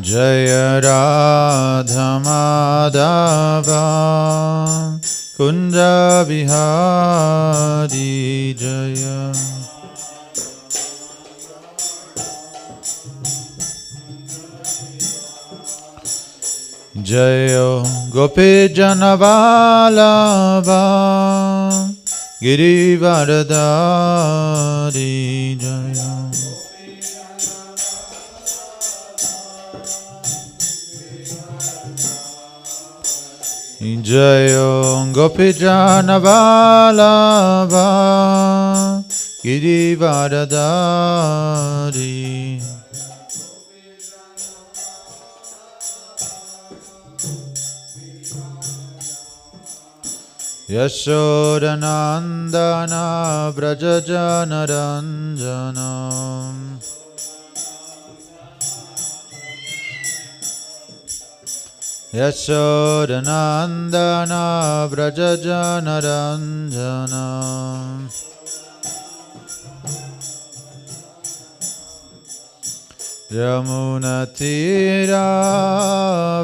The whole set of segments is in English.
Jaya Radha Madhava Kunja Bihari Jaya. Jaya Gopi Janavalabha Girivaradari Jaya. Jaya Gopi Janavalabha Girivaradari. Yashodanandana Brajajana Ranjanam Yashodanandana Brajajana Ranjanam Yamunatira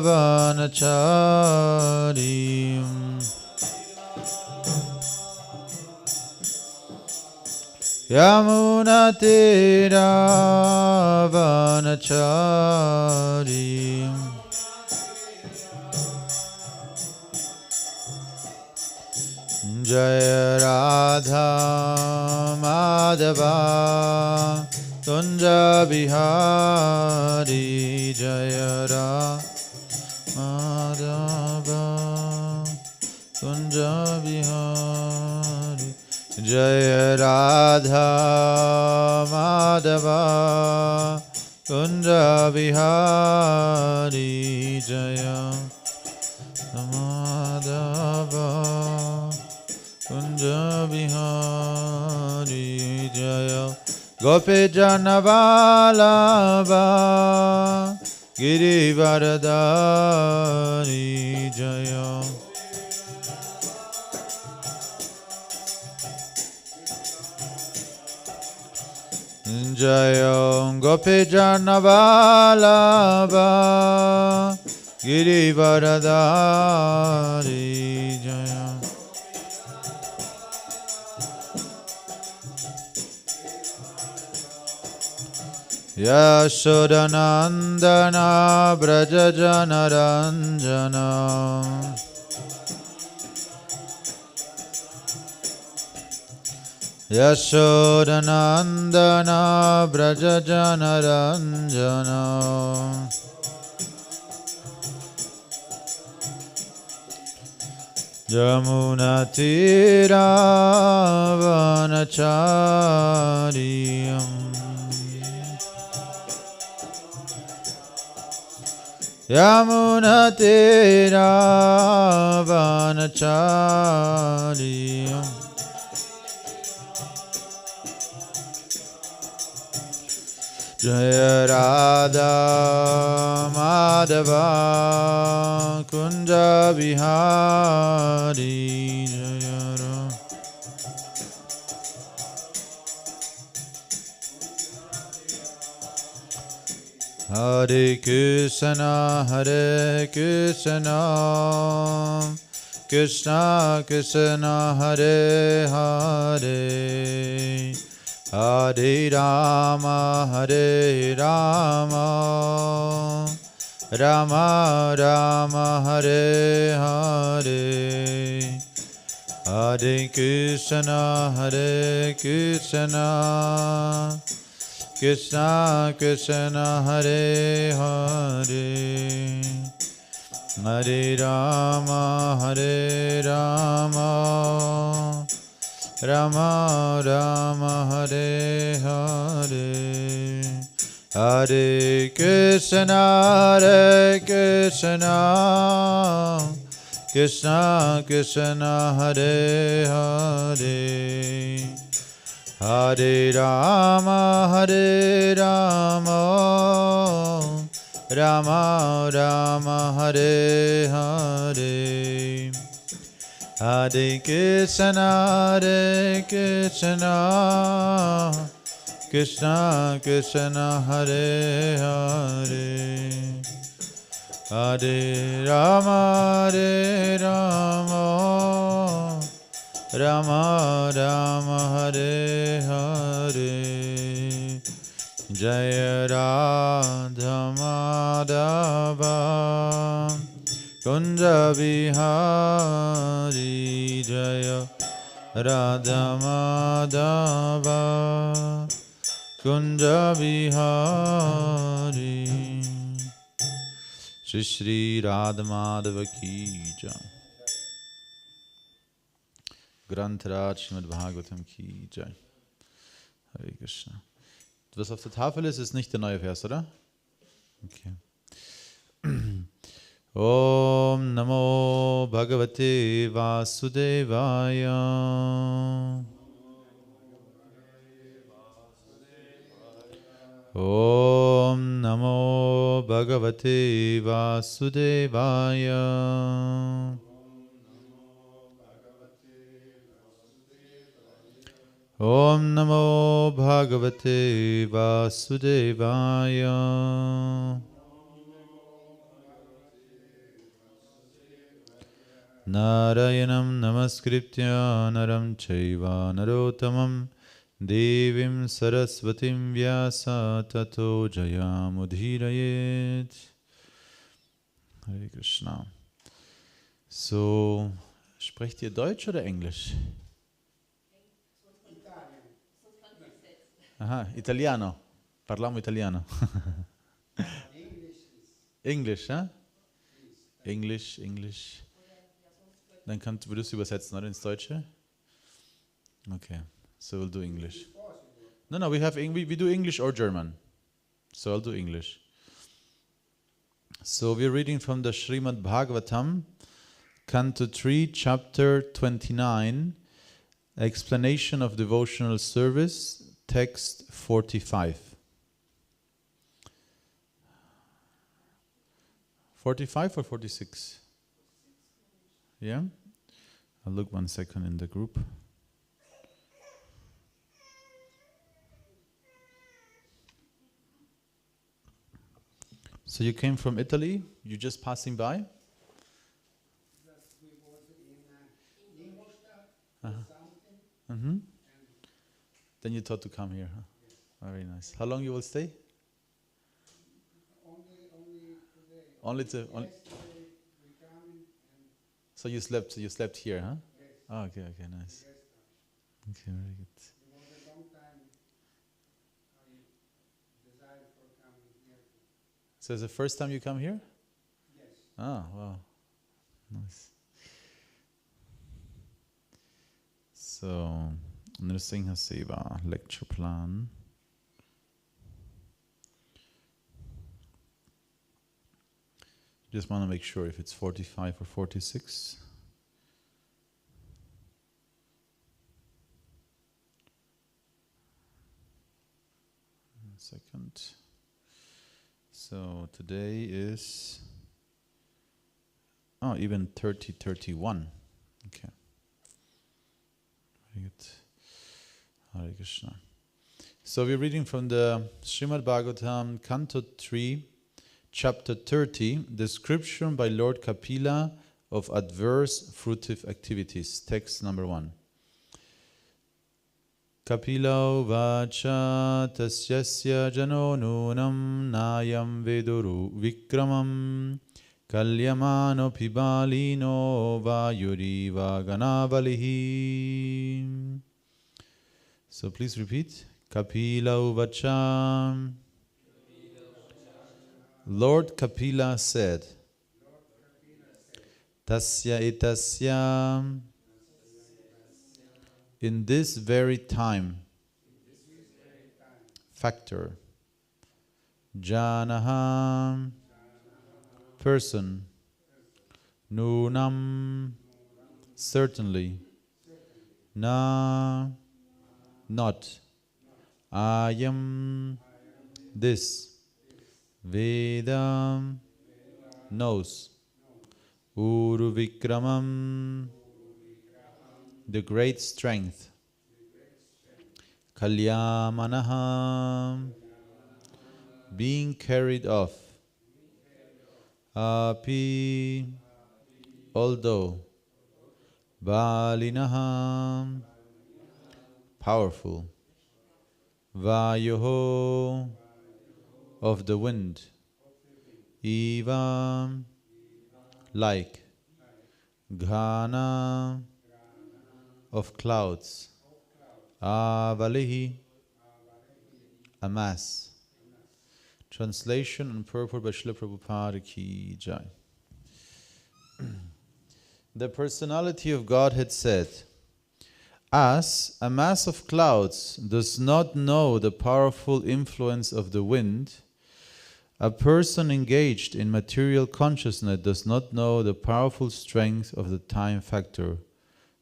Vanacharim Yamunatira Vanacharim Jaya Radha Madhava Kunja Bihari Jaya Radha Madhava Kunja Bihari Jaya Radha Madhava Kunja Bihari Jaya Madhava Kunja Bihari Jaya Gopi Janavalabha Girivaradari Jaya. Jaya Gopi Janavalabha Girivaradari Jaya. Yashodanandana Brajajana Ranjana Yashodanandana Brajajana Ranjana Yamunatira Vanachariyam Yamunatira Vanachariyam Jaya Radha Madhava Kunja Bihari Jaya Radha. Hare Krishna Krishna Krishna Hare Hare Hare Rama Rama Rama Hare Hare Hare Krishna Krishna Krishna Hare Hare Hare Rama Rama Rama Hare Hare Hare Krishna Krishna Krishna Hare Hare Hare Rama Rama Rama Hare Hare Hare Krishna Krishna Krishna Hare Hare Hare Rama Rama Rama Hare Hare Jaya Radha Madhava Kunja Bihari Jaya Radha Madhava Kunja Bihari Shri Shri Radha Madhava Ki Jai Grantaraj Srimad Bhagavatam Ki Jai Hare Krishna. Was auf der Tafel ist nicht der neue Vers, oder? Okay. Om Namo Bhagavate Vasudevaya Om Namo Bhagavate Vasudevaya Om Namo Bhagavate Vasudevaya Narayanam Namaskritya Naram Chaiva Narottamam Devim Saraswatim Vyasa Tato Jayamudhirayet. Hare Krishna. So, sprecht ihr Deutsch oder Englisch? Aha, italiano. Parliamo italiano. Englisch, ja? Englisch. Dann würdest du übersetzen, oder? Ins Deutsche? Okay, so we'll do English. No, we do English or German. So I'll do English. So we're reading from the Srimad Bhagavatam, Canto 3, Chapter 29, Explanation of Devotional Service, Text 45. 45 or 46? Yeah? I'll look 1 second in the group. So you came from Italy? You're just passing by? Mm-hmm. Then you thought to come here, huh? Yes. Very nice. How long you will stay? Only today. So you slept here, huh? Yes. Oh, okay, nice. Okay, very good. It was a long time I desired for coming here. So it's the first time you come here? Yes. Ah, wow. Nice. So, Nrsimha Seva lecture plan. Just want to make sure if it's 45 or 46. One second. So today is even 30:31. Okay. Very good. Hare Krishna. So we're reading from the Srimad Bhagavatam, Canto 3, Chapter 30, Description by Lord Kapila of Adverse Fruitive Activities. Text number 1. Kapila vacha tasyasya jano nunam nayam veduru vikramam kalyamano pibalino vayuri vaganavalihi. So please repeat. Kapila vacha. Lord Kapila said, Tasya etasya, in this very time, factor, Janaha, person, Nunam, certainly, Na, not, Ayam, this, Veda, knows, Uru Vikramam, the great strength, Kalyamanaha, being carried off. Api, although. Balinaha, powerful. Vayoho, of the wind. Eva, like. Ghana, of clouds. Avalihi, a mass. Translation and purport by Srila Prabhupada Ki Jai. The personality of Godhead said, as a mass of clouds does not know the powerful influence of the wind, a person engaged in material consciousness does not know the powerful strength of the time factor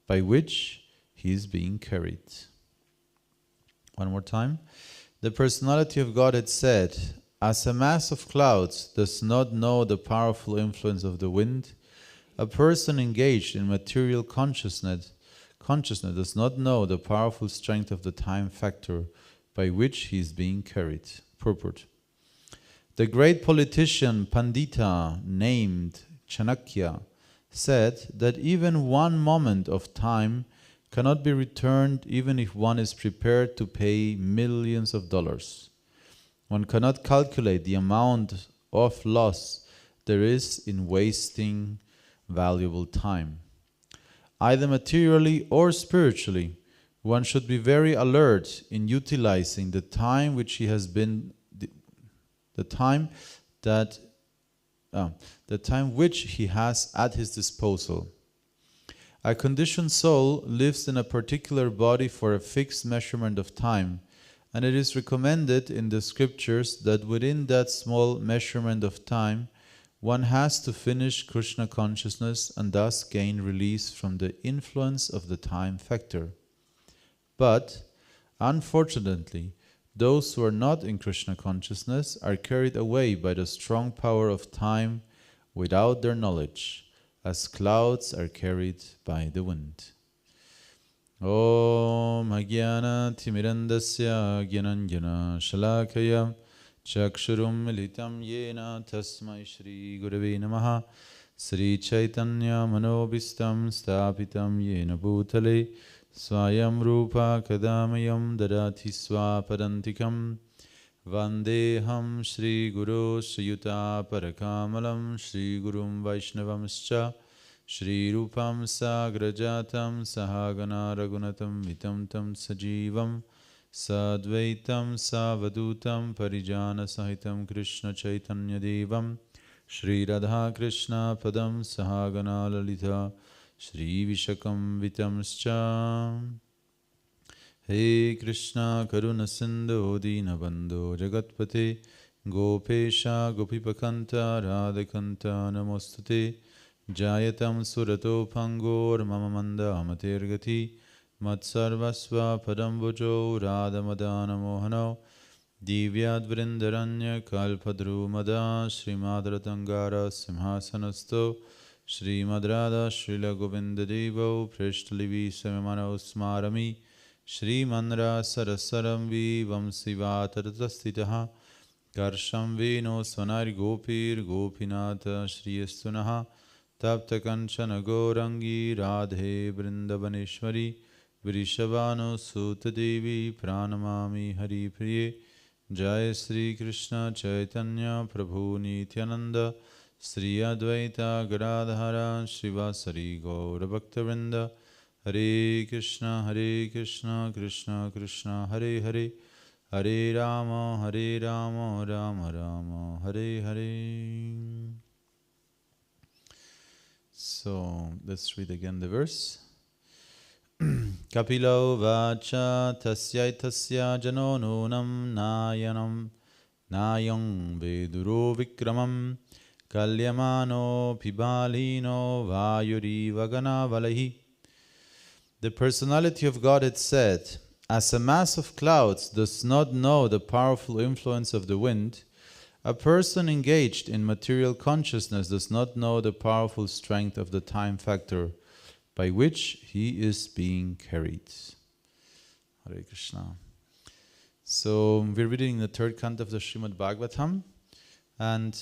by which he is being carried. One more time. The personality of Godhead said, as a mass of clouds does not know the powerful influence of the wind, a person engaged in material consciousness does not know the powerful strength of the time factor by which he is being carried. Purport. The great politician Pandita named Chanakya said that even one moment of time cannot be returned even if one is prepared to pay millions of dollars. One cannot calculate the amount of loss there is in wasting valuable time. Either materially or spiritually, one should be very alert in utilizing the time which he has been the time which he has at his disposal. A conditioned soul lives in a particular body for a fixed measurement of time, and it is recommended in the scriptures that within that small measurement of time, one has to finish Krishna consciousness and thus gain release from the influence of the time factor. But, unfortunately, those who are not in Krishna consciousness are carried away by the strong power of time without their knowledge, as clouds are carried by the wind. Om Agyana Timirandasya Gyananjana Shalakaya Chakshurum Militam Yena Tasmai Shri Gurave Namaha Sri Chaitanya Manobistam Stapitam Yena Bhutale Swayam Rupa Kadamayam Dadati Swapadantikam Vandeham Shri Guru Sriyuta Parakamalam Shri Gurum Vaishnavamscha Shri Rupam Sagrajatam Sahagana Ragunatam Vitam Tam Sajivam Sadvaitam Savadutam Parijana Sahitam Krishna Chaitanya Devam Shri Radha Krishna Padam Sahagana Lalita Shri Vishakam Vitamscha. He Krishna Karuna Sindhu Dinabandhu Jagatpate Gopesha Gopipakanta Radhakanta Namostute Jayatam Surato Pangor Mamamanda Amatergati Matsarvasva Padambujo Radhamadana Mohano Divyad Vrindaranya Kalpadru Mada Srimad Ratangara Simhasanasto Srimad Radha Srila Govinda Devo Prishtalivi Samimano Smarami Srimandra Sarasaram Vivam Sivatarastitaha Karsham Vino Swanari Gopir Gopinata Shri Estunaha Tapta Kanchana Gorangi Radhe Vrindavaneshwari Vrishabhano Sutta Devi Pranamami Hari Priye Jai Sri Krishna Chaitanya Prabhu Nityananda Sri Advaita Gadadhara Shivasari Gaura Bhakta Hare Krishna Krishna Krishna Hare Hare Hare Rama Rama Rama Hare Hare. So let's read again the verse. Kapilo vacha tasyai tasya jano nunam nayang veduro vikramam kalyamano pibalino vayuri vagana valahi. The personality of God had said, as a mass of clouds does not know the powerful influence of the wind, a person engaged in material consciousness does not know the powerful strength of the time factor by which he is being carried. Hare Krishna. So we're reading the third canto of the Srimad Bhagavatam, and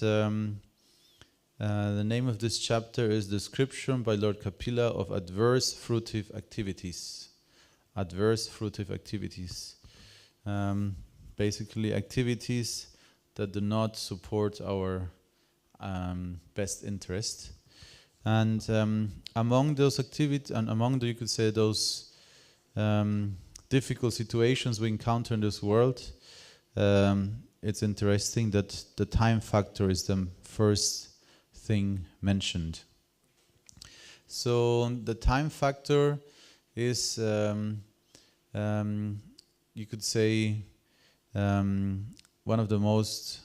the name of this chapter is Description by Lord Kapila of Adverse Fruitive Activities. Adverse fruitive activities. Basically activities that do not support our best interest. And among those activities, and among the, you could say, those difficult situations we encounter in this world, it's interesting that the time factor is the first thing mentioned. So the time factor is, you could say, one of the most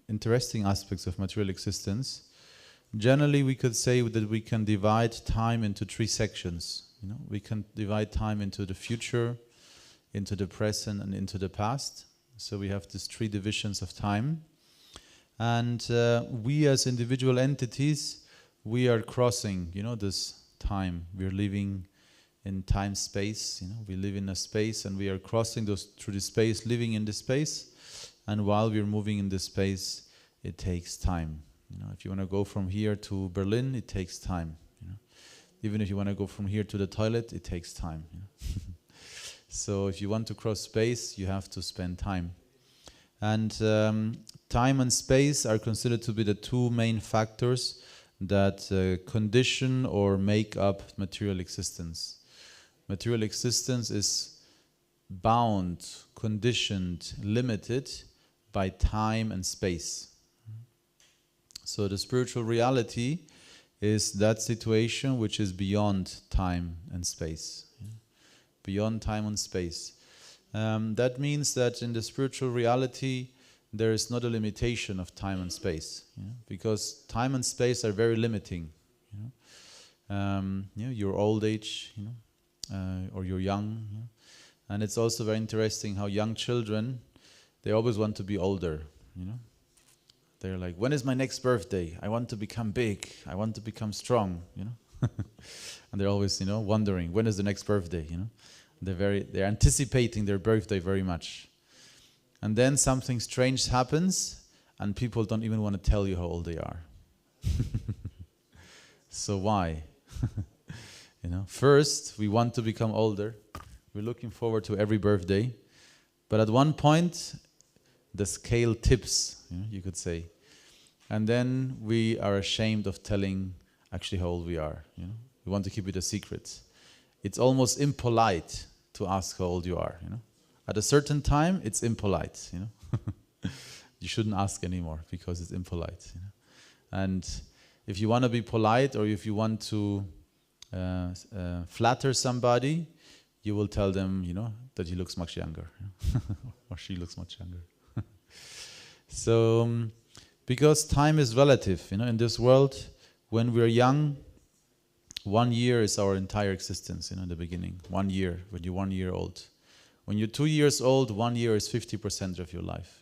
interesting aspects of material existence. Generally, we could say that we can divide time into three sections. You know, we can divide time into the future, into the present, and into the past. So we have these three divisions of time. And we as individual entities, we are crossing, you know, this time. We're living in time space, you know, we live in a space and we are crossing through the space, living in the space. And while we're moving in the space, it takes time. You know, if you want to go from here to Berlin, it takes time. You know, even if you want to go from here to the toilet, it takes time. You know? So if you want to cross space, you have to spend time. And time and space are considered to be the two main factors that condition or make up material existence. Material existence is bound, conditioned, limited by time and space. So the spiritual reality is that situation which is beyond time and space. Beyond time and space. That means that in the spiritual reality there is not a limitation of time and space, because time and space are very limiting. Your old age, or you're young, and it's also very interesting how young children, they always want to be older. They're like, when is my next birthday? I want to become big. I want to become strong. And they're always, wondering when is the next birthday. They're anticipating their birthday very much. And then something strange happens, and people don't even want to tell you how old they are. So why? First we want to become older. We're looking forward to every birthday, but at one point the scale tips, you could say, and then we are ashamed of telling actually how old we are. We want to keep it a secret. It's almost impolite to ask how old you are. At a certain time, it's impolite. You shouldn't ask anymore because it's impolite. And if you want to be polite, or if you want to flatter somebody, you will tell them, that he looks much younger, or she looks much younger. So, because time is relative, in this world, when we're young, 1 year is our entire existence, in the beginning. 1 year, when you're 1 year old. When you're 2 years old, 1 year is 50% of your life.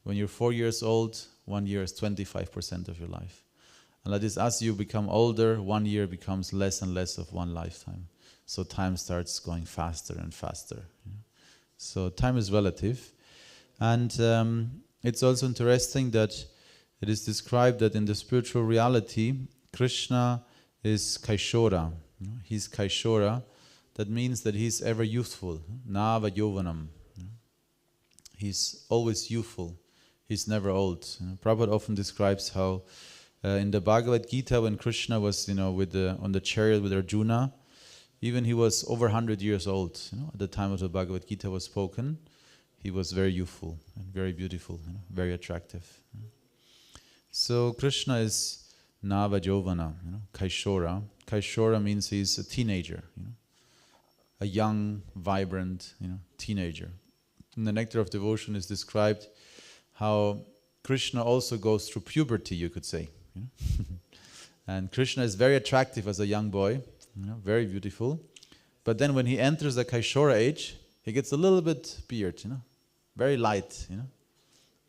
When you're 4 years old, 1 year is 25% of your life. And like this, as you become older, 1 year becomes less and less of one lifetime. So time starts going faster and faster. So time is relative. And it's also interesting that it is described that in the spiritual reality, Krishna is Kaishora. He's Kaishora. That means that he's ever youthful. Nava Yovanam. He's always youthful. He's never old. Prabhupada often describes how in the Bhagavad Gita, when Krishna was on the chariot with Arjuna, even he was over 100 years old. At the time of the Bhagavad Gita was spoken, he was very youthful and very beautiful, very attractive. So Krishna is Nava Jovana, Kaishora. Kaishora means he's a teenager, a young, vibrant, teenager. In the Nectar of Devotion is described how Krishna also goes through puberty, you could say. And Krishna is very attractive as a young boy, very beautiful. But then when he enters the Kaishora age, he gets a little bit beard, very light,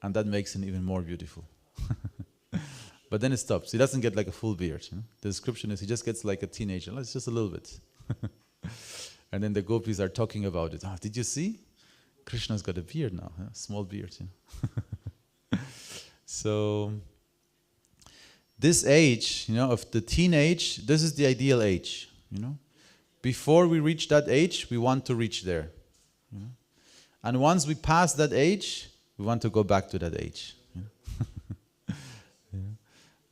and that makes him even more beautiful. But then it stops. He doesn't get like a full beard. The description is he just gets like a teenager. It's just a little bit. And then the gopis are talking about it. Did you see? Krishna's got a beard now, small beard. So this age, of the teenage, this is the ideal age. Before we reach that age, we want to reach there. And once we pass that age, we want to go back to that age.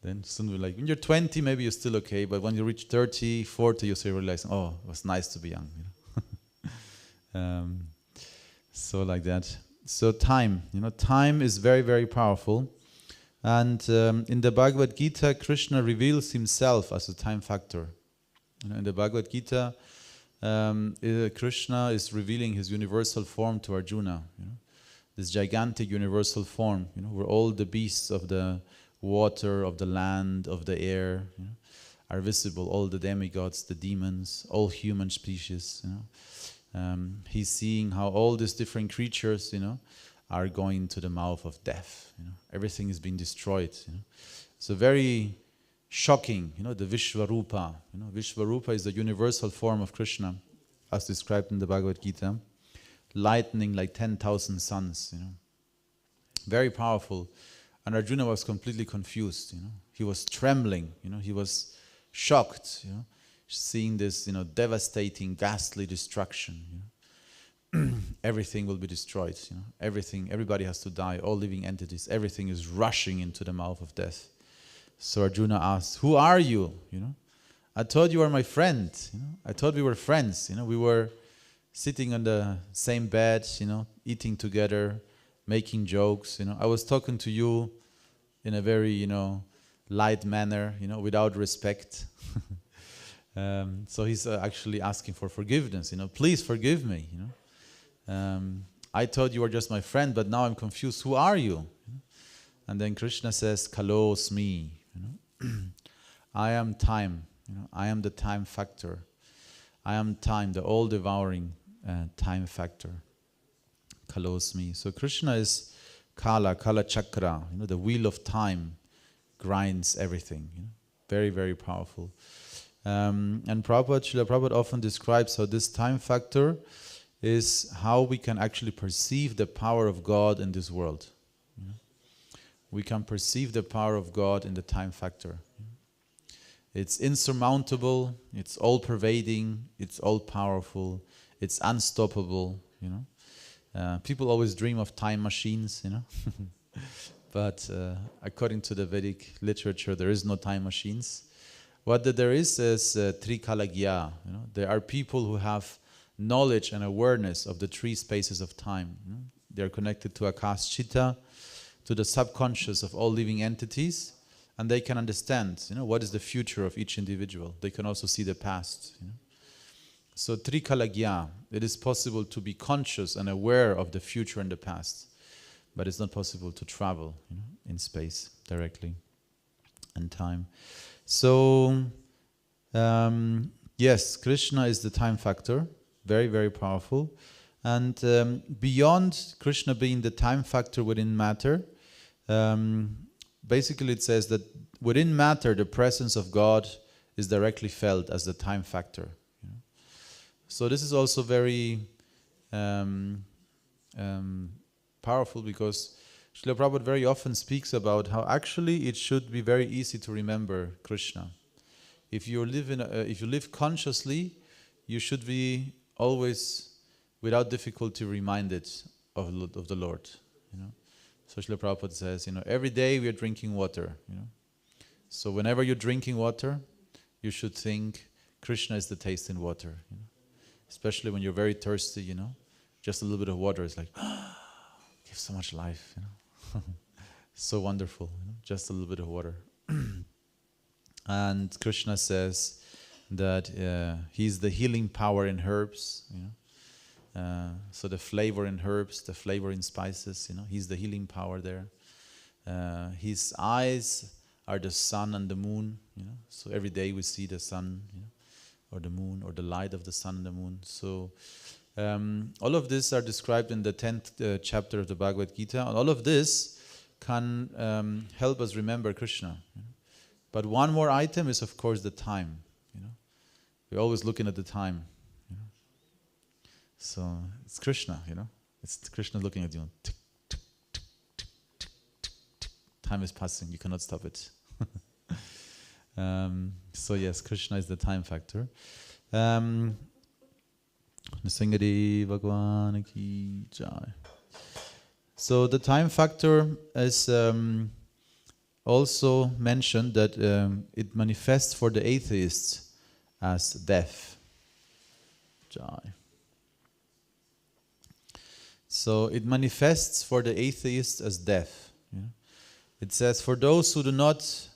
Then soon we're like, when you're 20, maybe you're still okay, but when you reach 30, 40, you start realizing, oh, it was nice to be young. So like that. So time, time is very, very powerful. And in the Bhagavad Gita, Krishna reveals himself as a time factor. In the Bhagavad Gita, Krishna is revealing his universal form to Arjuna. This gigantic universal form, where all the beasts of the water, of the land, of the air, are visible. All the demigods, the demons, all human species. He's seeing how all these different creatures, are going to the mouth of death. Everything is being destroyed. So very shocking. The Vishvarupa. Vishvarupa is the universal form of Krishna, as described in the Bhagavad Gita, lightning like 10,000 suns. Very powerful. And Arjuna was completely confused. He was trembling. He was shocked. Seeing this, devastating, ghastly destruction. Everything will be destroyed. Everybody has to die. All living entities. Everything is rushing into the mouth of death. So Arjuna asked, "Who are you? I thought you were my friend. I thought we were friends. We were sitting on the same bed. Eating together, making jokes. I was talking to you in a very light manner. Without respect." So he's actually asking for forgiveness. Please forgive me. I thought you were just my friend, but now I'm confused. Who are you? And then Krishna says, "Kalosmi." I am time. I am the time factor. I am time, the all-devouring time factor. Kalosmi. So Krishna is Kala Chakra. The wheel of time grinds everything. Very, very powerful. And Srila Prabhupada often describes how this time factor is how we can actually perceive the power of God in this world. We can perceive the power of God in the time factor. It's insurmountable, it's all-pervading, it's all-powerful, it's unstoppable. People always dream of time machines, but according to the Vedic literature, there is no time machines. What there is Trikalagya. There are people who have knowledge and awareness of the three spaces of time. They are connected to Akashchita, to the subconscious of all living entities, and they can understand, what is the future of each individual. They can also see the past. So Trikalagya, it is possible to be conscious and aware of the future and the past, but it's not possible to travel in space directly and time. So, yes, Krishna is the time factor, very, very powerful. And beyond Krishna being the time factor within matter, basically it says that within matter, the presence of God is directly felt as the time factor. So this is also very powerful, because Srila Prabhupada very often speaks about how actually it should be very easy to remember Krishna. If you live consciously, you should be always, without difficulty, reminded of the Lord. So Srila Prabhupada says, every day we are drinking water. So whenever you're drinking water, you should think Krishna is the taste in water. Especially when you're very thirsty, just a little bit of water is like, gives so much life. So wonderful. Just a little bit of water. And Krishna says that he's the healing power in herbs. So the flavor in herbs, the flavor in spices, he's the healing power there. His eyes are the sun and the moon. So every day we see the sun, or the moon, or the light of the sun and the moon. So all of this are described in the 10th chapter of the Bhagavad Gita. And all of this can help us remember Krishna. But one more item is, of course, the time. We're always looking at the time. So it's Krishna, It's Krishna looking at you. Tick, tick, tick, tick, tick, tick, tick. Time is passing. You cannot stop it. So yes, Krishna is the time factor. Singadi Bhagwan ki jai. So the time factor is also mentioned that it manifests for the atheists as death. Jai. So it manifests for the atheists as death. Yeah? It says, for those who do not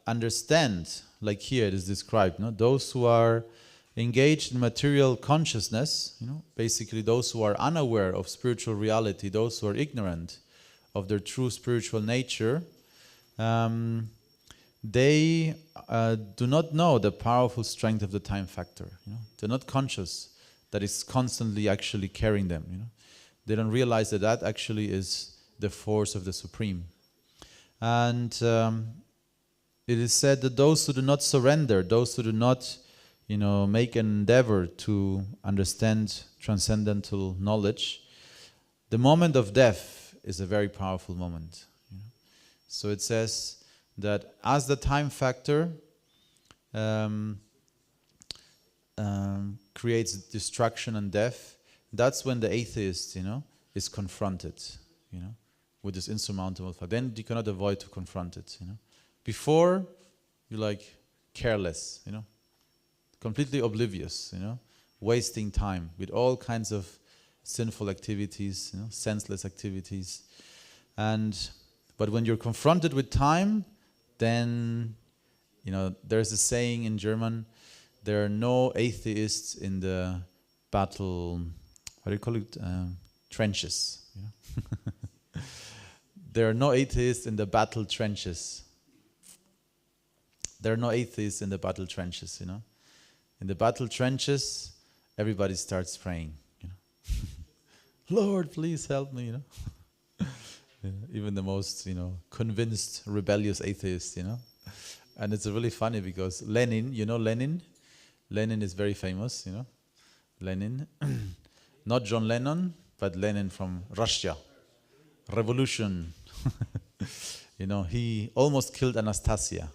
understand, like here it is described, no? Those who are engaged in material consciousness, basically those who are unaware of spiritual reality, those who are ignorant of their true spiritual nature, they do not know the powerful strength of the time factor. They're not conscious that it's constantly actually carrying them. They don't realize that that actually is the force of the Supreme. And it is said that those who do not surrender, those who do not make an endeavor to understand transcendental knowledge, the moment of death is a very powerful moment. So it says that as the time factor creates destruction and death, that's when the atheist, is confronted, with this insurmountable fact. Then you cannot avoid to confront it, Before, you're like careless, completely oblivious, wasting time with all kinds of sinful activities, senseless activities. But when you're confronted with time, then, there's a saying in German, there are no atheists in the battle, what do you call it, trenches. There are no atheists in the battle trenches. There are no atheists in the battle trenches, In the battle trenches, everybody starts praying, Lord, please help me, Even the most, convinced, rebellious atheist, And it's really funny because Lenin, Lenin? Lenin is very famous, Lenin. Not John Lennon, but Lenin from Russia. Revolution. He almost killed Anastasia.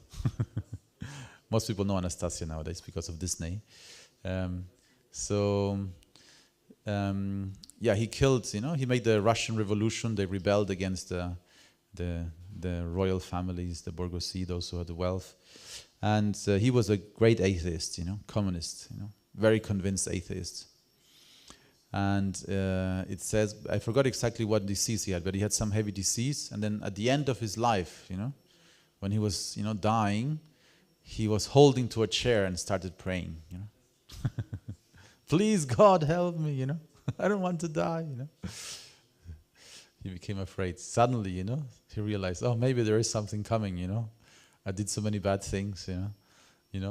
Most people know Anastasia nowadays because of Disney. He killed, he made the Russian Revolution. They rebelled against the royal families, the bourgeoisie, those who had the wealth. And he was a great atheist, communist, very convinced atheist. And it says, I forgot exactly what disease he had, but he had some heavy disease. And then at the end of his life, when he was, dying, he was holding to a chair and started praying, Please, God, help me, I don't want to die, He became afraid. Suddenly, he realized, oh, maybe there is something coming, I did so many bad things,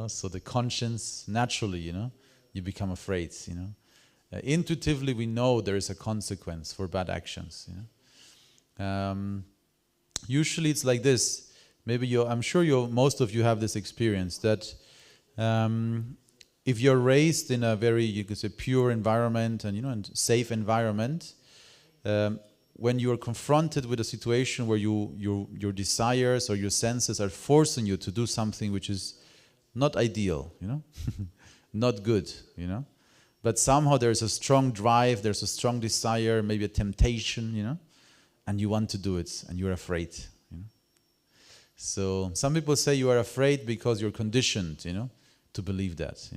So the conscience, naturally, you become afraid, Intuitively, we know there is a consequence for bad actions, Usually it's like this. Maybe I'm sure most of you have this experience that if you're raised in a very, you could say, pure environment and safe environment, when you are confronted with a situation where your desires or your senses are forcing you to do something which is not ideal, not good, but somehow there's a strong drive, there's a strong desire, maybe a temptation, and you want to do it, and you're afraid. So some people say you are afraid because you're conditioned, to believe that,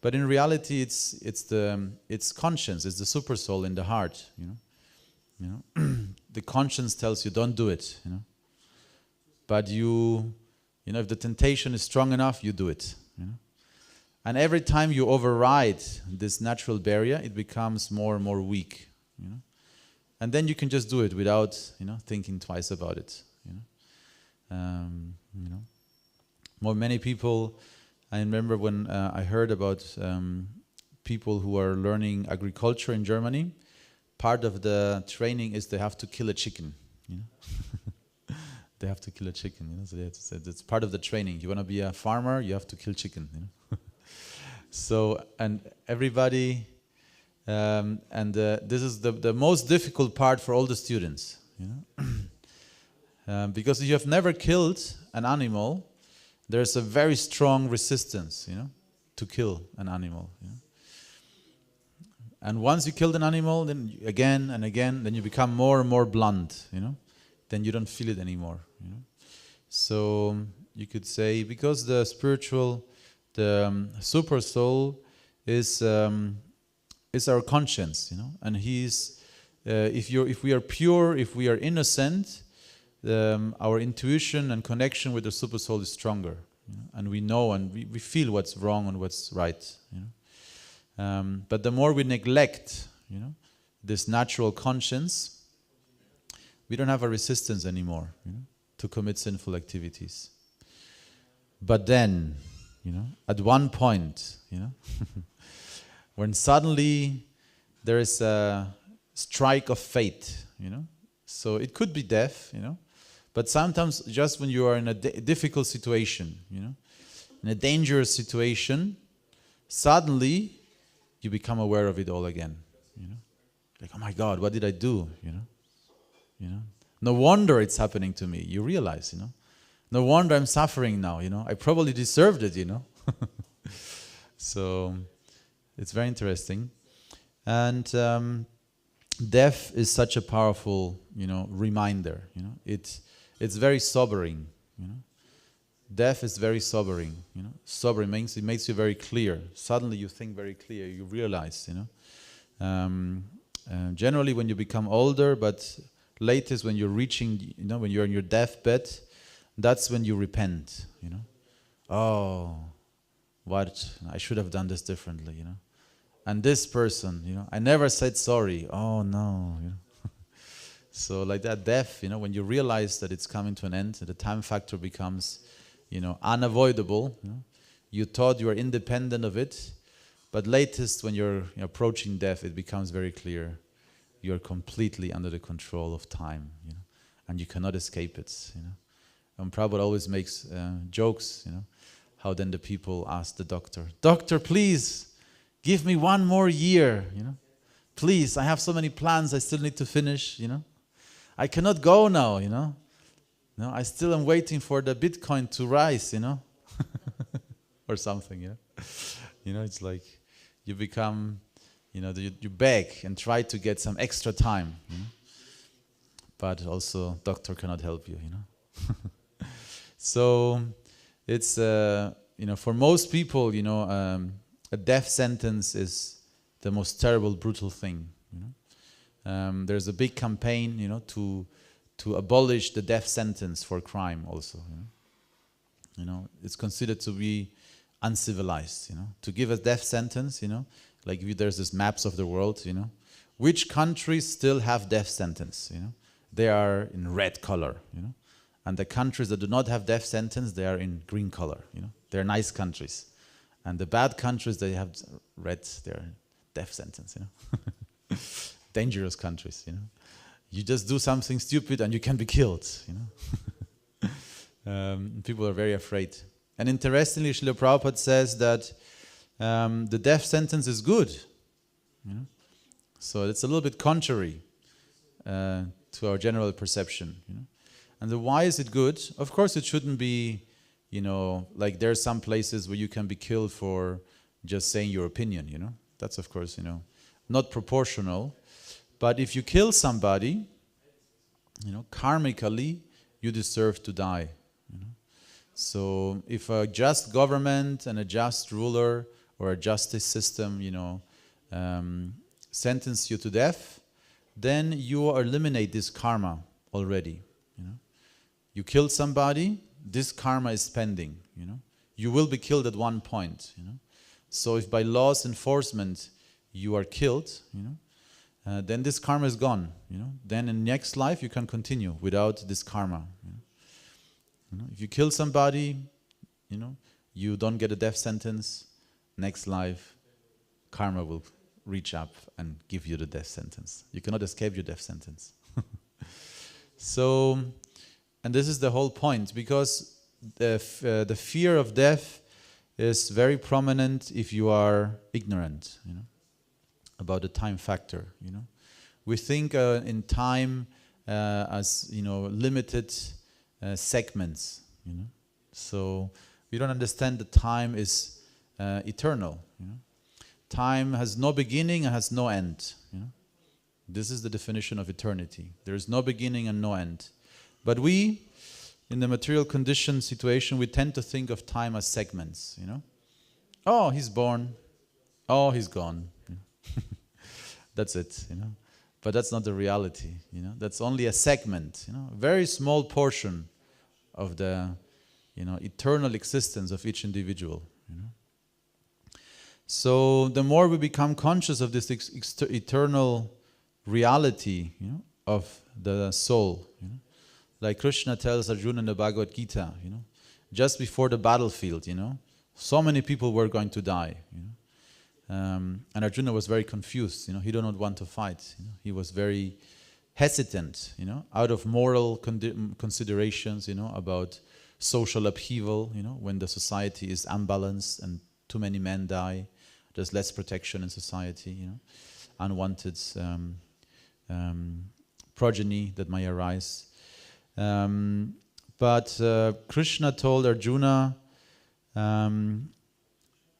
But in reality, it's conscience, it's the super soul in the heart, The conscience tells you don't do it, But if the temptation is strong enough, you do it, And every time you override this natural barrier, it becomes more and more weak, And then you can just do it without, thinking twice about it, Many people, I remember when I heard about people who are learning agriculture in Germany, part of the training is they have to kill a chicken. They have to kill a chicken. So it's part of the training. You want to be a farmer, you have to kill chicken. So, and everybody This is the most difficult part for all the students, you know. Because if you have never killed an animal, there's a very strong resistance, you know, to kill an animal. You know? And once you killed an animal, then again and again, then you become more and more blunt, you know. Then you don't feel it anymore, you know. So you could say, because the spiritual, the super soul is our conscience, you know, and he's if we are pure, if we are innocent, our intuition and connection with the super soul is stronger, you know? And we know and we feel what's wrong and what's right, you know. But the more we neglect, you know, this natural conscience, we don't have a resistance anymore, you know, to commit sinful activities. But then, you know, at one point, you know, when suddenly there is a strike of fate, you know, so it could be death, you know, but sometimes just when you are in a difficult situation, you know, in a dangerous situation, suddenly you become aware of it all again, you know, like, oh my God, what did I do, you know, no wonder it's happening to me. You realize, you know, no wonder I'm suffering now, you know, I probably deserved it, you know. So it's very interesting. And death is such a powerful, you know, reminder, you know, it's very sobering, you know. Death is very sobering, you know. Sobering means it makes you very clear. Suddenly you think very clear, you realize, you know. Generally when you become older, but latest when you're reaching, you know, when you're on your deathbed, that's when you repent, you know. Oh, what, I should have done this differently, you know. And this person, you know, I never said sorry. Oh no, you know. So like that death, you know, when you realize that it's coming to an end, the time factor becomes, you know, unavoidable. You know? You thought you were independent of it, but latest when you're approaching death, it becomes very clear you're completely under the control of time, you know, and you cannot escape it, you know. And Prabhu always makes jokes, you know, how then the people ask the doctor, "Doctor, please, give me one more year, you know. Please, I have so many plans I still need to finish, you know. I cannot go now, you know. No, I still am waiting for the Bitcoin to rise, you know." Or something, you know. You know, it's like you become, you know, you beg and try to get some extra time, you know? But also doctor cannot help you, you know. So it's, you know, for most people, you know, a death sentence is the most terrible, brutal thing, you know. There's a big campaign, you know, to abolish the death sentence for crime also, you know. You know, it's considered to be uncivilized, you know. To give a death sentence, you know, like if there's this maps of the world, you know, which countries still have death sentence, you know. They are in red color, you know. And the countries that do not have death sentence, they are in green color, you know. They're nice countries. And the bad countries, they have red, they're death sentence, you know. Dangerous countries, you know. You just do something stupid and you can be killed, you know. People are very afraid. And interestingly, Srila Prabhupada says that the death sentence is good, you know. So it's a little bit contrary to our general perception, you know. And why is it good? Of course, it shouldn't be, you know, like there are some places where you can be killed for just saying your opinion, you know. That's of course, you know, not proportional. But if you kill somebody, you know, karmically, you deserve to die, you know. So if a just government and a just ruler or a justice system, you know, sentence you to death, then you eliminate this karma already, you know. You killed somebody, this karma is pending, you know. You will be killed at one point, you know. So if by law's enforcement you are killed, you know, then this karma is gone, you know. Then in next life you can continue without this karma. You know? You know, if you kill somebody, you know, you don't get a death sentence. Next life, karma will reach up and give you the death sentence. You cannot escape your death sentence. So, and this is the whole point, because the fear of death is very prominent if you are ignorant, you know. about the time factor. We think in time as limited segments. So we don't understand that time is eternal. Time has no beginning and has no end. This is the definition of eternity. There is no beginning and no end. But we, in the material condition situation, we tend to think of time as segments. Oh, he's born. Oh, he's gone. That's it. But that's not the reality. That's only a segment. A very small portion of the eternal existence of each individual. So the more we become conscious of this eternal reality, of the soul, like Krishna tells Arjuna in the Bhagavad Gita, just before the battlefield, so many people were going to die, and Arjuna was very confused. He did not want to fight. He was very hesitant, out of moral considerations, about social upheaval, when the society is unbalanced and too many men die, there's less protection in society, unwanted progeny that might arise. But Krishna told Arjuna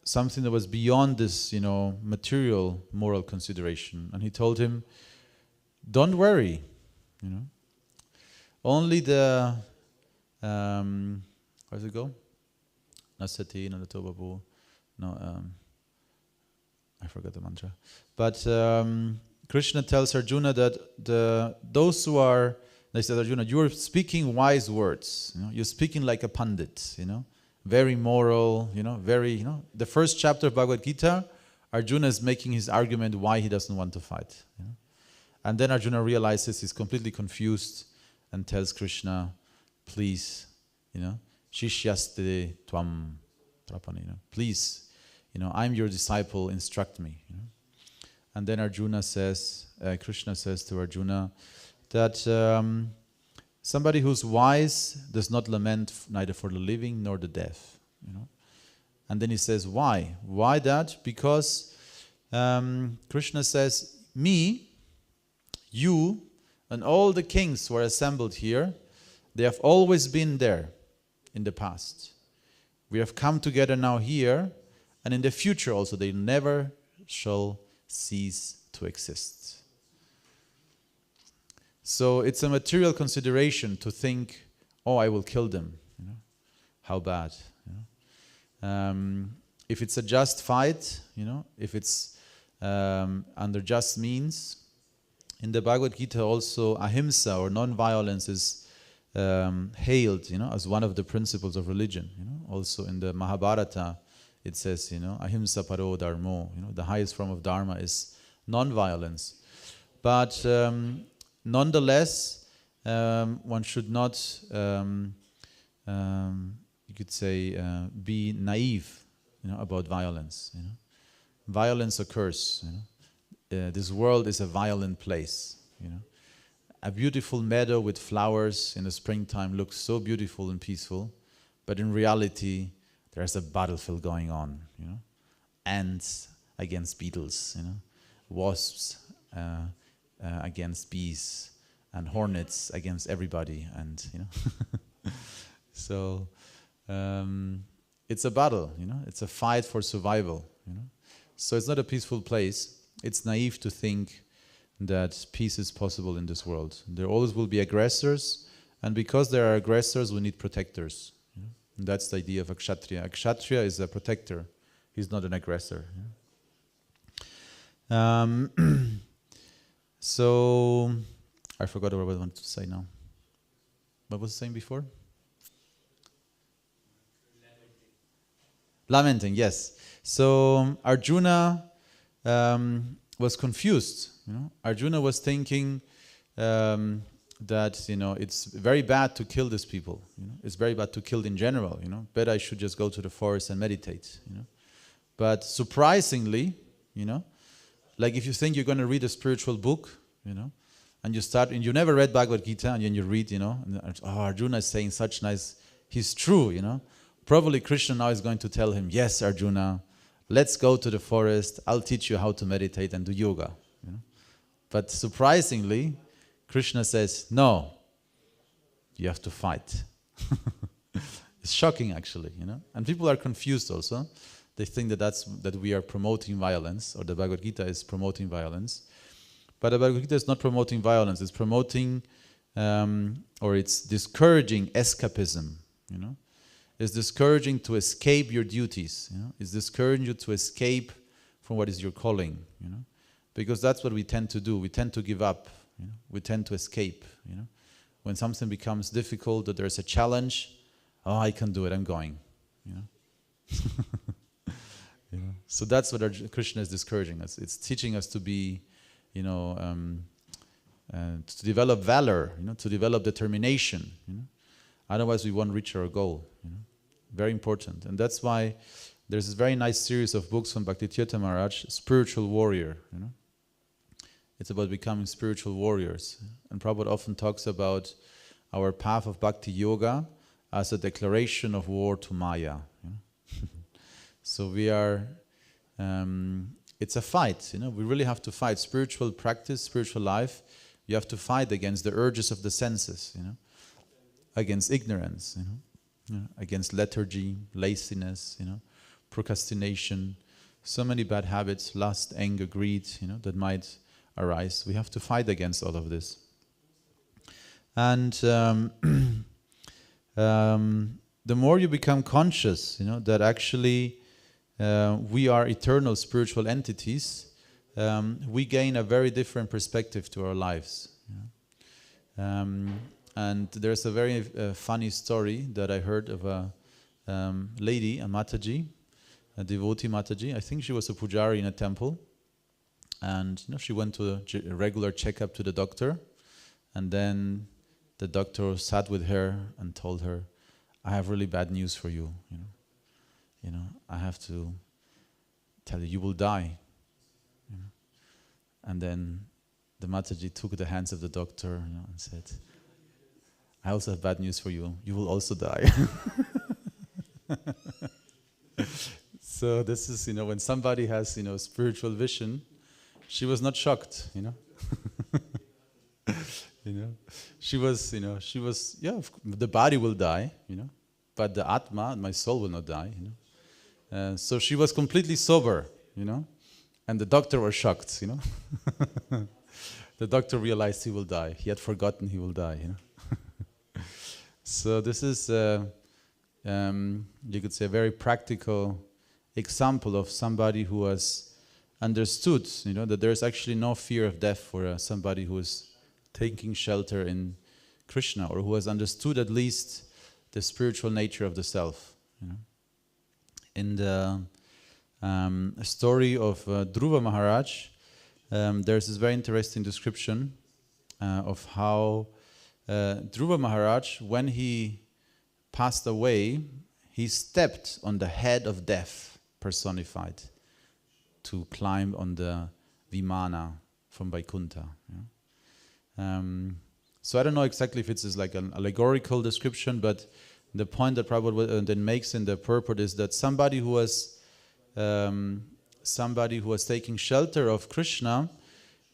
something that was beyond this, material moral consideration. And he told him, don't worry, only the, how does it go? Nasati, Nadatobabu, no, I forgot the mantra. But Krishna tells Arjuna that those who are, they said, Arjuna, you are speaking wise words. You're speaking like a pandit, very moral, very, the first chapter of Bhagavad Gita, Arjuna is making his argument why he doesn't want to fight. And then Arjuna realizes he's completely confused and tells Krishna, please, shishyaste tvam trapani, please, I'm your disciple, instruct me. And then Arjuna says, Krishna says to Arjuna that somebody who's wise does not lament neither for the living nor the dead. And then he says, why? Why that? Because Krishna says, me, you, and all the kings who are assembled here, they have always been there in the past. We have come together now here, and in the future also they never shall cease to exist. So it's a material consideration to think, oh, I will kill them. How bad. If it's a just fight, if it's under just means. In the Bhagavad Gita also, ahimsa or non-violence is hailed, as one of the principles of religion. Also in the Mahabharata, it says, ahimsa paro dharmo. The highest form of dharma is non-violence. But nonetheless, one should not, you could say, be naive, about violence. Violence occurs. This world is a violent place. A beautiful meadow with flowers in the springtime looks so beautiful and peaceful, but in reality, there's a battlefield going on. Ants against beetles. Wasps against bees, and hornets against everybody, and so it's a battle. It's a fight for survival. So it's not a peaceful place. It's naive to think that peace is possible in this world. There always will be aggressors, and because there are aggressors, we need protectors. And that's the idea of a kshatriya. A kshatriya is a protector. He's not an aggressor. So, I forgot what I wanted to say now. What was I saying before? Lamenting, yes. So, Arjuna was confused. Arjuna was thinking that it's very bad to kill these people. It's very bad to kill in general. Better I should just go to the forest and meditate. But surprisingly, like if you think you're going to read a spiritual book, and you start, and you never read Bhagavad Gita, and then you read, and, Arjuna is saying such nice, he's true, Probably Krishna now is going to tell him, yes, Arjuna, let's go to the forest, I'll teach you how to meditate and do yoga. But surprisingly, Krishna says, no, you have to fight. It's shocking actually, and people are confused also. They think that we are promoting violence, or the Bhagavad Gita is promoting violence. But the Bhagavad Gita is not promoting violence, it's promoting or it's discouraging escapism, It's discouraging to escape your duties, It's discouraging you to escape from what is your calling, Because that's what we tend to do. We tend to give up, We tend to escape, When something becomes difficult, that there's a challenge, oh, I can do it, I'm going, So that's what Krishna is discouraging us. It's teaching us to be, to develop valor, to develop determination. Otherwise, we won't reach our goal. Very important, and that's why there's this very nice series of books from Bhakti-tirtha Maharaj, Spiritual Warrior. It's about becoming spiritual warriors, and Prabhupada often talks about our path of Bhakti Yoga as a declaration of war to Maya. So we are. It's a fight, we really have to fight. Spiritual practice, spiritual life, you have to fight against the urges of the senses, against ignorance, against lethargy, laziness, procrastination, so many bad habits, lust, anger, greed, that might arise. We have to fight against all of this. And the more you become conscious, that actually we are eternal spiritual entities, we gain a very different perspective to our lives. And there's a very funny story that I heard of a lady, a Mataji, a devotee Mataji. I think she was a pujari in a temple. And she went to a regular checkup to the doctor. And then the doctor sat with her and told her, I have really bad news for you. I have to tell you, you will die. And then the Mataji took the hands of the doctor and said, I also have bad news for you. You will also die. So this is, when somebody has, spiritual vision, she was not shocked, She was, the body will die, but the Atma, my soul will not die, So she was completely sober, and the doctor was shocked, The doctor realized he will die. He had forgotten he will die, So this is, you could say, a very practical example of somebody who has understood, that there's actually no fear of death for somebody who is taking shelter in Krishna, or who has understood at least the spiritual nature of the self. In the story of Dhruva Maharaj, there's this very interesting description of how Dhruva Maharaj, when he passed away, he stepped on the head of death personified to climb on the Vimana from Vaikuntha. So I don't know exactly if it's like an allegorical description, but the point that Prabhupada then makes in the purport is that somebody who was taking shelter of Krishna,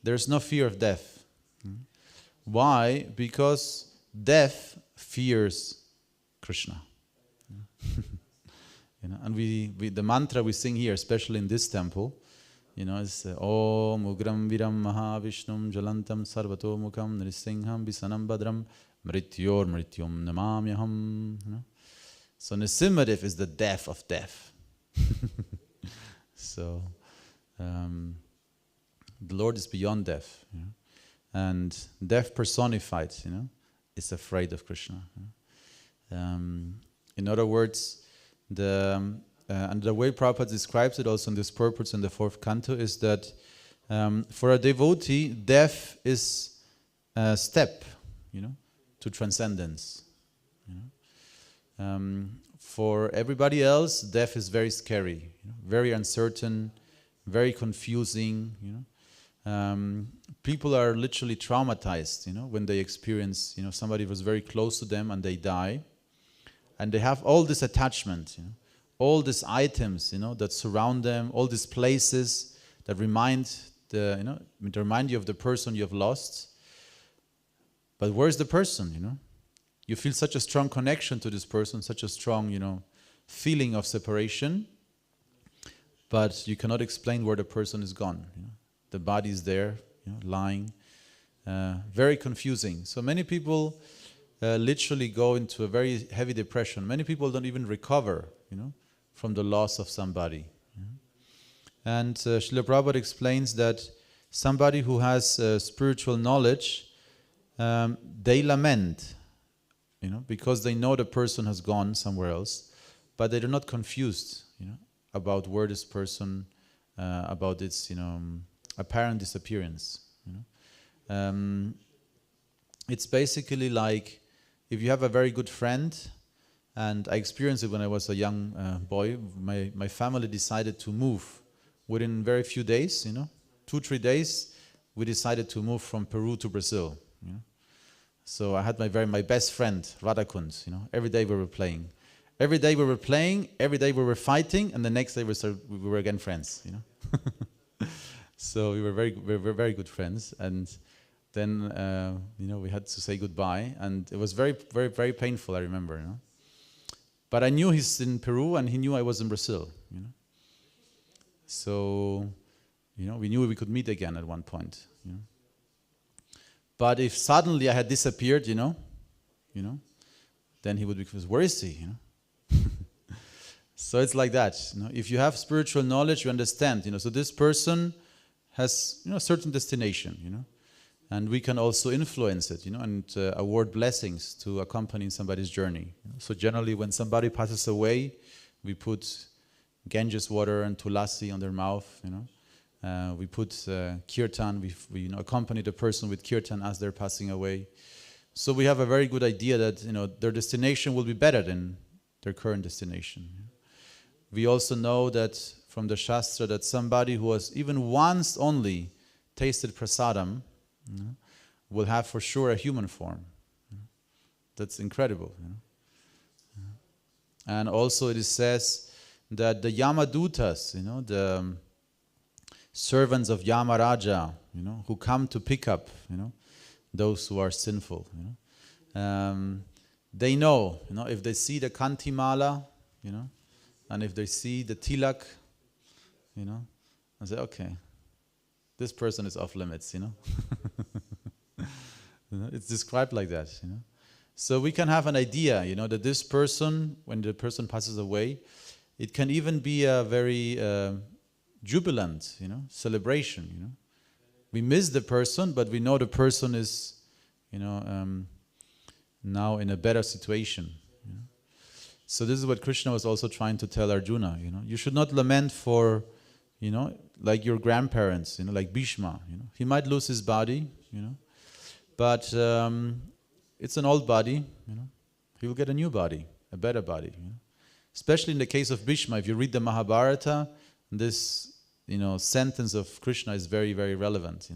there's no fear of death. Why? Because death fears Krishna. And we the mantra we sing here, especially in this temple, is Om Ugram Viram Mahavishnum Jalantam Sarvato Mukham Nrisingham Visanam Badram Mrityor Mrityum Namamyaham. So Nrisimhadev is the death of death. So the Lord is beyond death, and death personified, is afraid of Krishna. In other words, and the way Prabhupada describes it also in this purpose in the 4th canto is that for a devotee, death is a step, to transcendence. For everybody else, death is very scary, very uncertain, very confusing. People are literally traumatized, when they experience, somebody was very close to them and they die. And they have all this attachment, all these items, that surround them, all these places that remind you of the person you have lost. But where's the person, You feel such a strong connection to this person, such a strong, feeling of separation, but you cannot explain where the person is gone. The body is there, lying. Very confusing. So many people literally go into a very heavy depression. Many people don't even recover, from the loss of somebody. And Srila Prabhupada explains that somebody who has spiritual knowledge, they lament, because they know the person has gone somewhere else, but they're not confused, about where this person, about its, apparent disappearance. It's basically like if you have a very good friend, and I experienced it when I was a young boy. My family decided to move within very few days, 2-3 days. We decided to move from Peru to Brazil. So I had my best friend Radhakund. Every day we were playing. Every day we were playing. Every day we were fighting, and the next day we were again friends. So we were very good friends, and then we had to say goodbye, and it was very, very, very painful. I remember, But I knew he's in Peru, and he knew I was in Brazil. So, we knew we could meet again at one point. But if suddenly I had disappeared, then he would be confused. Where is he? So it's like that. If you have spiritual knowledge, you understand. So this person has a certain destination. And we can also influence it, and award blessings to accompany somebody's journey. So generally, when somebody passes away, we put Ganges water and tulasi on their mouth. We put kirtan. We accompany the person with kirtan as they're passing away. So we have a very good idea that their destination will be better than their current destination. We also know that from the Shastra that somebody who has even once only tasted prasadam will have for sure a human form. That's incredible. And also it says that the Yamadutas, the servants of Yamaraja, who come to pick up, those who are sinful, they know, if they see the Kantimala, and if they see the Tilak, and say, okay, this person is off limits, It's described like that, So we can have an idea, that this person, when the person passes away, it can even be a very jubilant, celebration, We miss the person, but we know the person is, now in a better situation. So this is what Krishna was also trying to tell Arjuna, You should not lament for, like your grandparents, like Bhishma, He might lose his body, but it's an old body, He will get a new body, a better body, Especially in the case of Bhishma, if you read the Mahabharata, this, sentence of Krishna is very, very relevant,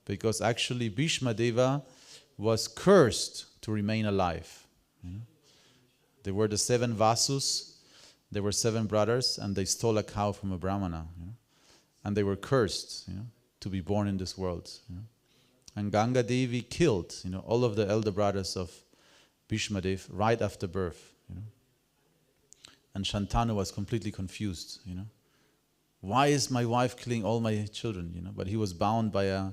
Because actually Bhishma Deva was cursed to remain alive, There were the 7 Vasus, there were 7 brothers, and they stole a cow from a Brahmana, And they were cursed, to be born in this world, And Ganga Devi killed, all of the elder brothers of Bhishma Dev right after birth, And Shantanu was completely confused, Why is my wife killing all my children, But he was bound by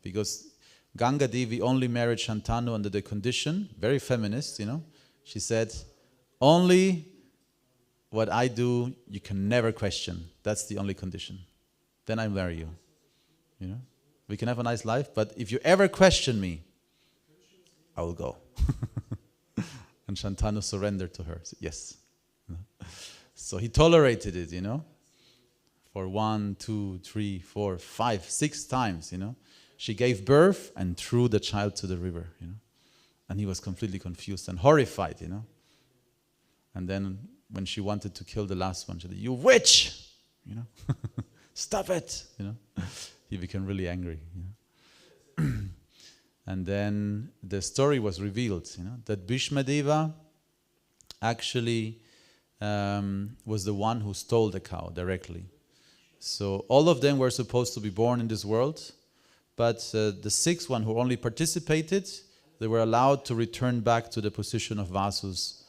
because Ganga Devi only married Shantanu under the condition, very feminist, She said, only what I do, you can never question. That's the only condition. Then I'll marry you. We can have a nice life, but if you ever question me, I will go. And Shantanu surrendered to her. Said, yes. So he tolerated it, for 1, 2, 3, 4, 5, 6 times, She gave birth and threw the child to the river, And he was completely confused and horrified, And then when she wanted to kill the last one, she said, you witch! Stop it! He became really angry. And then the story was revealed, that Bhishma Deva actually was the one who stole the cow directly. So all of them were supposed to be born in this world, but the sixth one who only participated, they were allowed to return back to the position of Vasus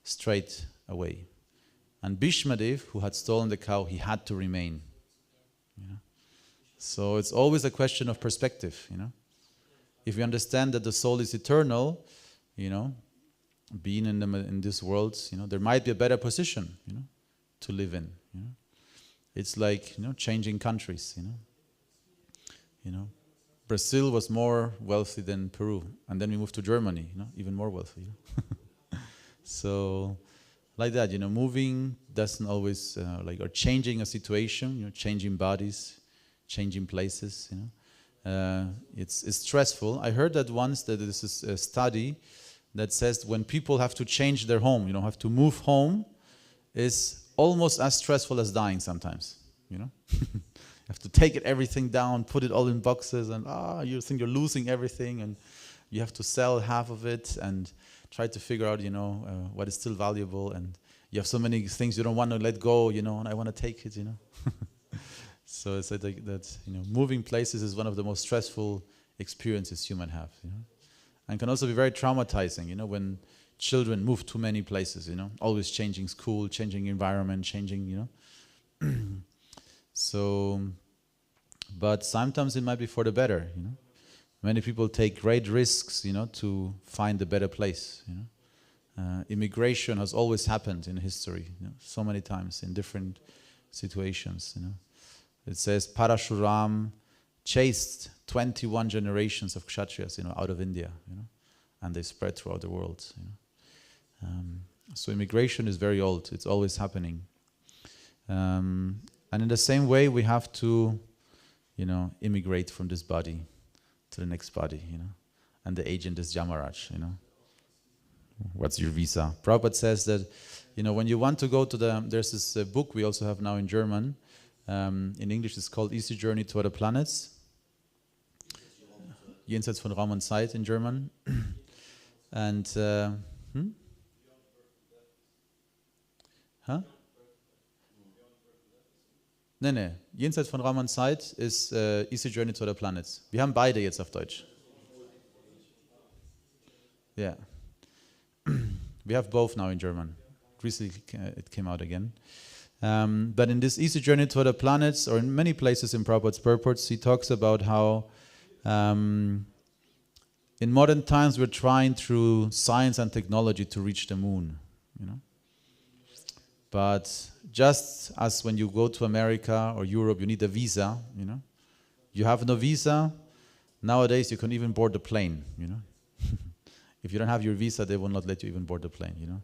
straight away. And Bhishmadev, who had stolen the cow, he had to remain. You know? So it's always a question of perspective. You know? If you understand that the soul is eternal, you know, being in this world, you know, there might be a better position, you know, to live in. You know? It's like, you know, changing countries. You know, Brazil was more wealthy than Peru, and then we moved to Germany. You know, even more wealthy. You know? So, like that, you know, moving doesn't always or changing a situation. You know, changing bodies, changing places. You know, it's stressful. I heard that once that this is a study that says when people have to change their home, you know, have to move home, is almost as stressful as dying sometimes, you know. You have to take everything down, put it all in boxes, and you think you're losing everything, and you have to sell half of it and try to figure out, you know, what is still valuable, and you have so many things you don't want to let go, you know, and I want to take it, you know. So it's like that, you know, moving places is one of the most stressful experiences humans have, you know. And can also be very traumatizing, you know, when children move too many places, you know, always changing school, changing environment, changing, you know. So, but sometimes it might be for the better, you know. Many people take great risks, you know, to find a better place, you know. Immigration has always happened in history, you know, so many times in different situations, you know. It says Parashuram chased 21 generations of Kshatriyas, you know, out of India, you know, and they spread throughout the world, you know. So immigration is very old; it's always happening. And in the same way, we have to, you know, immigrate from this body to the next body, you know. And the agent is Yamaraj, you know. What's your visa? Prabhupada says that, you know, when you want to go to there's this book we also have now in German. In English, it's called Easy Journey to Other Planets. Jenseits von Raum und Zeit in German. And, Huh? Nee. Jenseits von Raum und Zeit ist Easy Journey to Other Planets. Wir haben beide jetzt auf Deutsch. Yeah. We have both now in German. Recently it came out again. But in this Easy Journey to Other Planets, or in many places in Prabhupada's purports, he talks about how in modern times we're trying through science and technology to reach the moon, you know. But just as when you go to America or Europe, you need a visa, you know. You have no visa, nowadays you can even board the plane, you know. If you don't have your visa, they will not let you even board the plane, you know.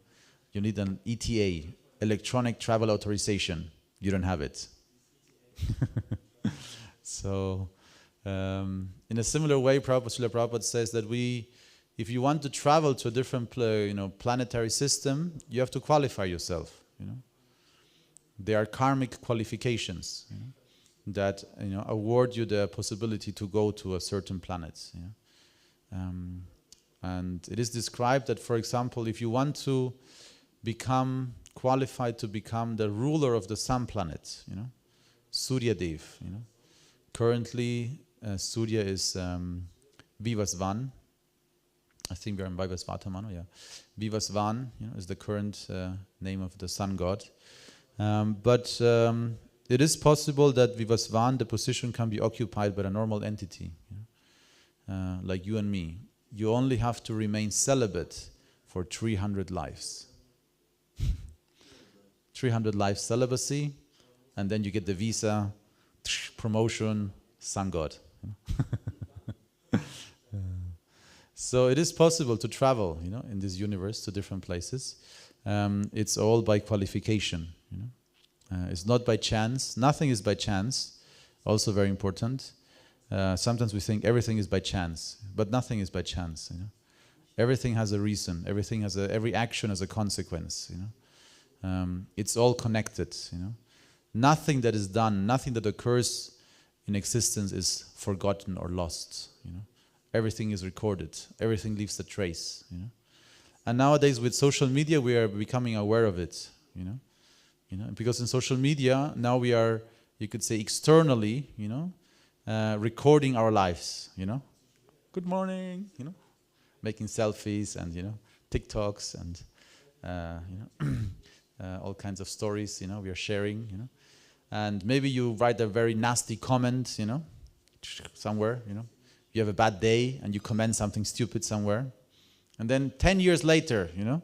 You need an ETA, electronic travel authorization. You don't have it. So, in a similar way, Srila Prabhupada says that if you want to travel to a different planetary system, you have to qualify yourself. You know, there are karmic qualifications, you know, that award you the possibility to go to a certain planet. You know? And it is described that, for example, if you want to become qualified to become the ruler of the sun planet, you know, Surya Dev, you know, currently Surya is Vivasvan. I think we're in Vivasvatamano, yeah. Vivasvan, you know, is the current name of the sun god. But it is possible that Vivasvan, the position, can be occupied by a normal entity, you know? Like you and me. You only have to remain celibate for 300 lives. 300 lives celibacy, and then you get the visa, promotion, sun god. So it is possible to travel, you know, in this universe to different places. It's all by qualification, you know. It's not by chance. Nothing is by chance. Also very important. Sometimes we think everything is by chance, but nothing is by chance. You know, everything has a reason. Every action has a consequence. You know, it's all connected. You know, nothing that is done, nothing that occurs in existence is forgotten or lost. You know, everything is recorded. Everything leaves a trace. You know, and nowadays with social media we are becoming aware of it you know. Because in social media, now we are, you could say externally, recording our lives, Good morning, making selfies and, TikToks and, all kinds of stories, we are sharing, And maybe you write a very nasty comment, somewhere, You have a bad day and you comment something stupid somewhere. And then 10 years later, you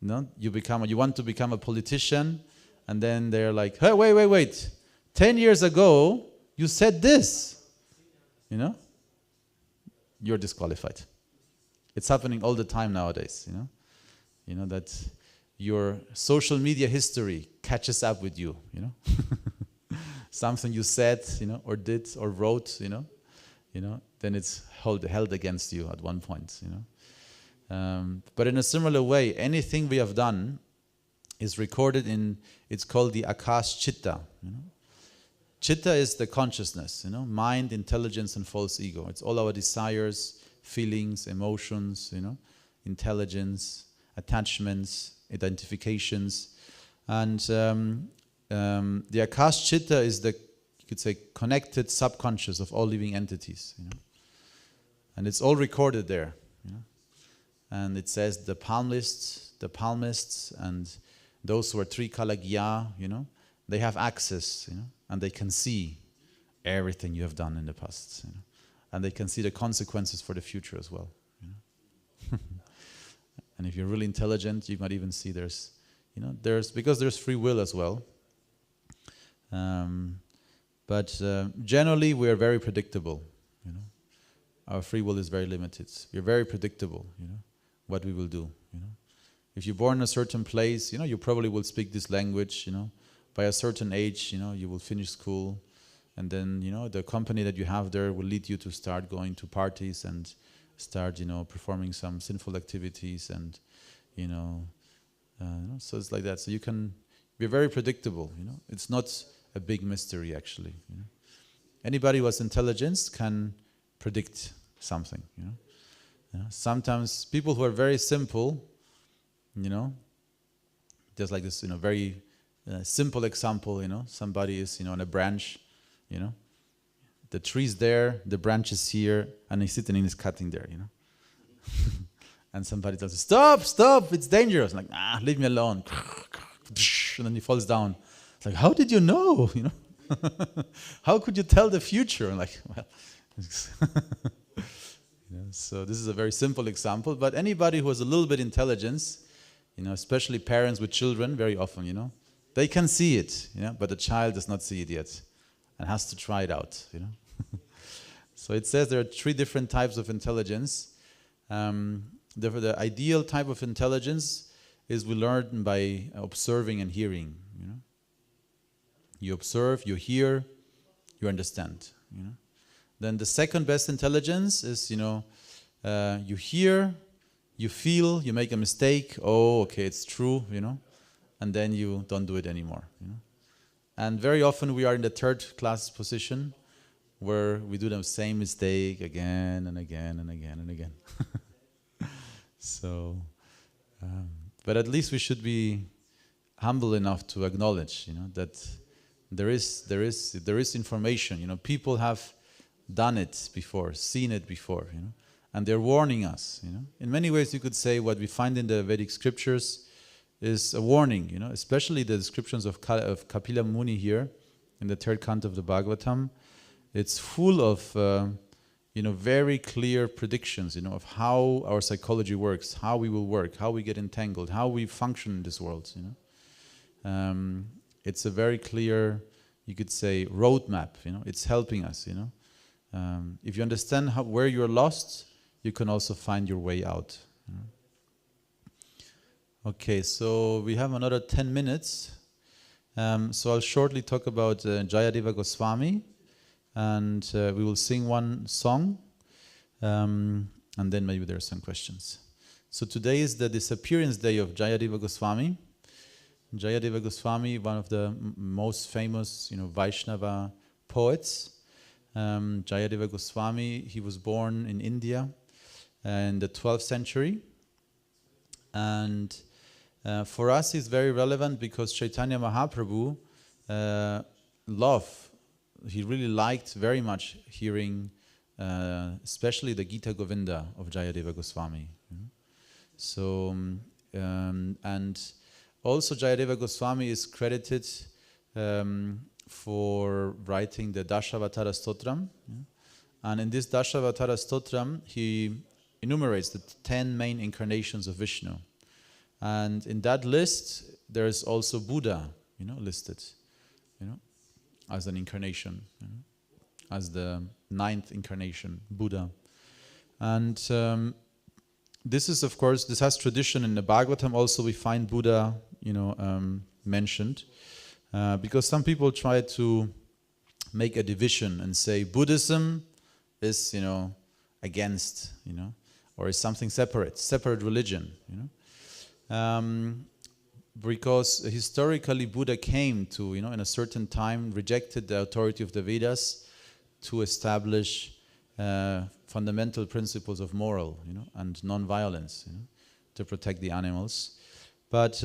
want to become a politician, and then they're like, hey, wait. 10 years ago, you said this, You're disqualified. It's happening all the time nowadays, that your social media history catches up with you, Something you said, or did or wrote, then it's held against you at one point, But in a similar way, anything we have done is recorded it's called the Akash Chitta. Chitta is the consciousness, mind, intelligence, and false ego. It's all our desires, feelings, emotions, intelligence, attachments, identifications. And the Akash Chitta is you could say, connected subconscious of all living entities. And it's all recorded there. And it says the palmists, and those who are Trikalagya, they have access, and they can see everything you have done in the past, and they can see the consequences for the future as well. And if you're really intelligent, you might even see because there's free will as well. But generally, we are very predictable. Our free will is very limited. We're very predictable. What we will do. If you're born in a certain place, you probably will speak this language. By a certain age, you will finish school, and then the company that you have there will lead you to start going to parties and start performing some sinful activities, and so it's like that. So you can be very predictable. It's not a big mystery actually. Anybody who has intelligence can predict something. Sometimes people who are very simple, just like this, very simple example, somebody is, on a branch, the tree's there, the branch is here, and he's sitting and he's cutting there, And somebody tells him, stop, it's dangerous. I'm like, leave me alone. And then he falls down. It's like, how did you know, How could you tell the future? I'm like, well, so this is a very simple example, but anybody who has a little bit intelligence, especially parents with children, very often, they can see it, but the child does not see it yet and has to try it out, So it says there are 3 different types of intelligence. The ideal type of intelligence is we learn by observing and hearing, You observe, you hear, you understand, Then the second best intelligence is, you hear, you feel, you make a mistake, oh, okay, it's true, and then you don't do it anymore. And very often we are in the third class position where we do the same mistake again and again and again and again. So, but at least we should be humble enough to acknowledge, that there is information. People have done it before, seen it before, and they're warning us. In many ways, you could say what we find in the Vedic scriptures is a warning. Especially the descriptions of Kapila Muni here in the 3rd canto of the Bhagavatam. It's full of very clear predictions, of how our psychology works, how we will work, how we get entangled, how we function in this world. It's a very clear, you could say, roadmap. It's helping us. If you understand where you're lost, you can also find your way out. Okay, so we have another 10 minutes. So I'll shortly talk about Jayadeva Goswami, and we will sing one song, and then maybe there are some questions. So today is the disappearance day of Jayadeva Goswami. Jayadeva Goswami, one of the most famous, Vaishnava poets. Jayadeva Goswami, he was born in India in the 12th century, and For us, it's very relevant because Chaitanya Mahaprabhu he really liked very much hearing, especially the Gita Govinda of Jayadeva Goswami. So, and also Jayadeva Goswami is credited for writing the Dashavatara Stotram. And in this Dashavatara Stotram, he enumerates the 10 main incarnations of Vishnu. And in that list, there is also Buddha, listed, as an incarnation, as the 9th incarnation, Buddha. And this is, of course, this has tradition in the Bhagavatam. Also, we find Buddha, mentioned, because some people try to make a division and say Buddhism is, against, or is something separate religion, because historically Buddha came to, in a certain time, rejected the authority of the Vedas to establish fundamental principles of moral, and non-violence, to protect the animals. But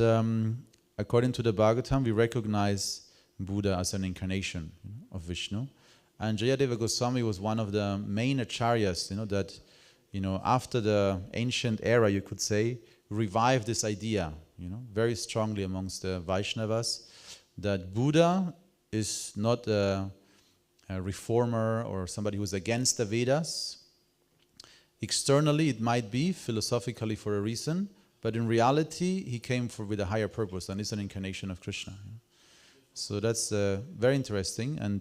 according to the Bhagavatam, we recognize Buddha as an incarnation of Vishnu. And Jayadeva Goswami was one of the main acharyas, that, after the ancient era, you could say, revived this idea, very strongly amongst the Vaishnavas, that Buddha is not a reformer or somebody who's against the Vedas. Externally, it might be, philosophically for a reason, but in reality, he came with a higher purpose and is an incarnation of Krishna. So that's very interesting. And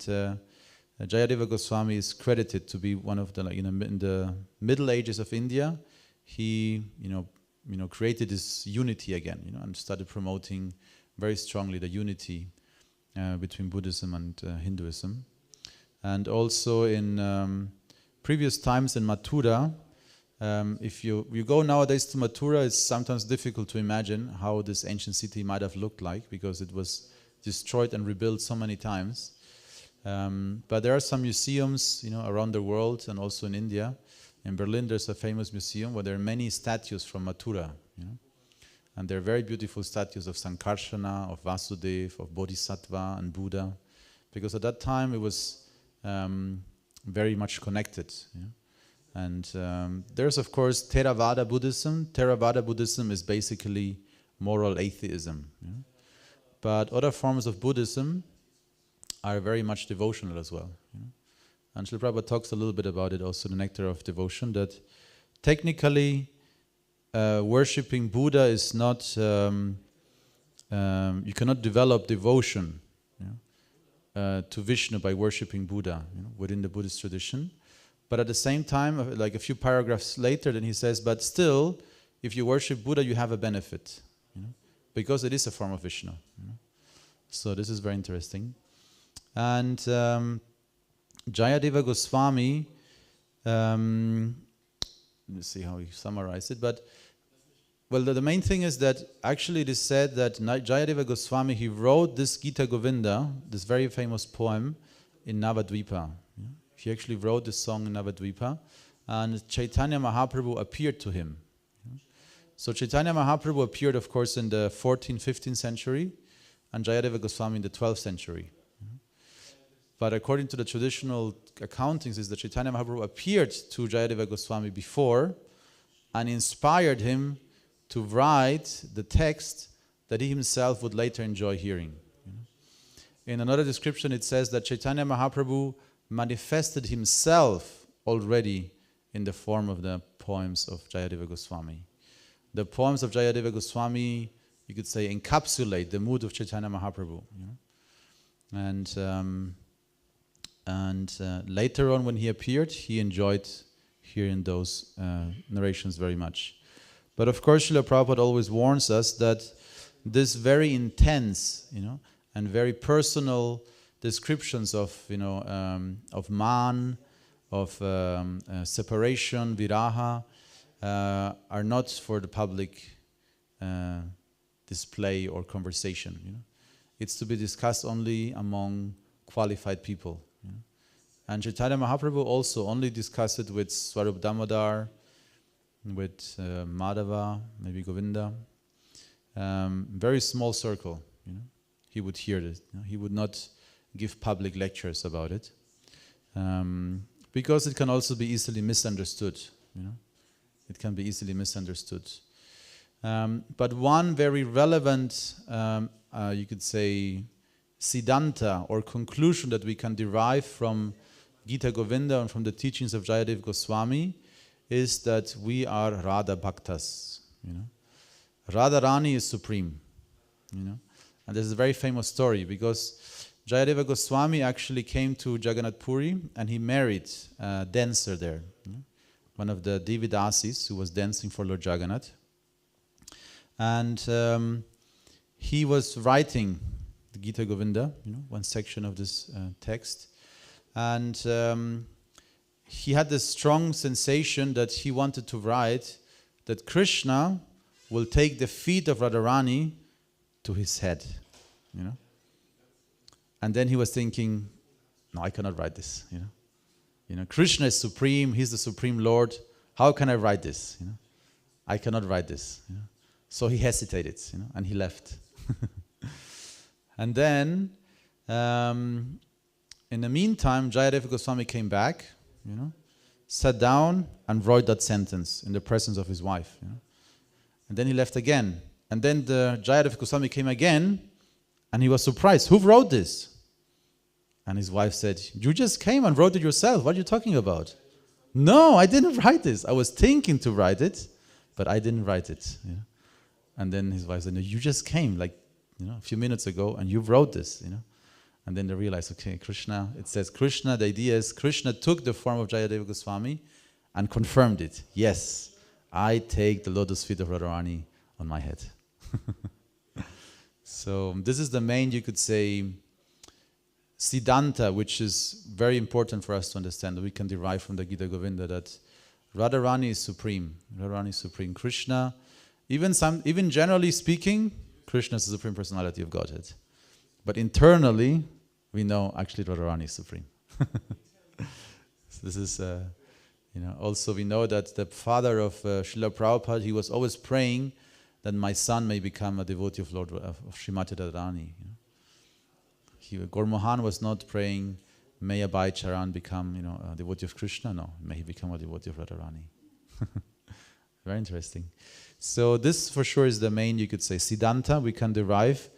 Jayadeva Goswami is credited to be one of the, in the Middle Ages of India, he, created this unity again, and started promoting very strongly the unity between Buddhism and Hinduism. And also in previous times in Mathura, if you go nowadays to Mathura, it's sometimes difficult to imagine how this ancient city might have looked like, because it was destroyed and rebuilt so many times. But there are some museums, around the world, and also in India. In Berlin, there's a famous museum where there are many statues from Mathura, and they're very beautiful statues of Sankarsana, of Vasudeva, of Bodhisattva and Buddha, because at that time it was very much connected. And there's, of course, Theravada Buddhism. Theravada Buddhism is basically moral atheism. But other forms of Buddhism are very much devotional as well. And Srila Prabhupada talks a little bit about it also, the Nectar of Devotion, that technically worshipping Buddha is not, you cannot develop devotion to Vishnu by worshipping Buddha within the Buddhist tradition. But at the same time, like a few paragraphs later, then he says, but still, if you worship Buddha, you have a benefit, because it is a form of Vishnu. So this is very interesting. And Jayadeva Goswami, let me see how he summarized it, but well, the main thing is that actually it is said that Jayadeva Goswami, he wrote this Gita Govinda, this very famous poem, in Navadvipa. He actually wrote this song in Navadvipa, and Chaitanya Mahaprabhu appeared to him. So Chaitanya Mahaprabhu appeared, of course, in the 14th, 15th century, and Jayadeva Goswami in the 12th century. But according to the traditional accountings, is that Chaitanya Mahaprabhu appeared to Jayadeva Goswami before and inspired him to write the text that he himself would later enjoy hearing. In another description, it says that Chaitanya Mahaprabhu manifested himself already in the form of the poems of Jayadeva Goswami. The poems of Jayadeva Goswami, you could say, encapsulate the mood of Chaitanya Mahaprabhu. And later on, when he appeared, he enjoyed hearing those narrations very much. But of course, Srila Prabhupada always warns us that this very intense, and very personal descriptions of, of man, of separation, viraha, are not for the public display or conversation. It's to be discussed only among qualified people. And Chaitanya Mahaprabhu also only discussed it with Swarup Damodar, with Madhava, maybe Govinda, very small circle. He would hear this. He would not give public lectures about it, because it can also be easily misunderstood. It can be easily misunderstood. But one very relevant, you could say, siddhanta or conclusion that we can derive from Gita Govinda and from the teachings of Jayadeva Goswami is that we are Radha Bhaktas. Radharani is supreme. And there's a very famous story because Jayadeva Goswami actually came to Jagannath Puri and he married a dancer there. One of the Devidasis who was dancing for Lord Jagannath. And he was writing the Gita Govinda, one section of this text. And he had this strong sensation that he wanted to write that Krishna will take the feet of Radharani to his head. And then he was thinking, no, I cannot write this. Krishna is supreme, he's the supreme Lord. How can I write this? I cannot write this. So he hesitated, and he left. And then, in the meantime, Jayadeva Goswami came back, sat down and wrote that sentence in the presence of his wife. And then he left again. And then the Jayadeva Goswami came again, and he was surprised. Who wrote this? And his wife said, you just came and wrote it yourself. What are you talking about? No, I didn't write this. I was thinking to write it, but I didn't write it. And then his wife said, no, you just came a few minutes ago and you wrote this. And then they realized, okay, Krishna, it says Krishna, the idea is Krishna took the form of Jayadeva Goswami and confirmed it. Yes, I take the lotus feet of Radharani on my head. So this is the main, you could say, siddhanta, which is very important for us to understand, that we can derive from the Gita Govinda, that Radharani is supreme. Radharani is supreme. Krishna, even generally speaking, Krishna is the supreme personality of Godhead. But internally, we know actually Radharani is supreme. So this is, also we know that the father of Srila Prabhupada, he was always praying that my son may become a devotee of Lord of Srimati Radharani. Gormohan was not praying, may Abhay Charan become, a devotee of Krishna. No, may he become a devotee of Radharani. Very interesting. So this for sure is the main, you could say, siddhanta we can derive.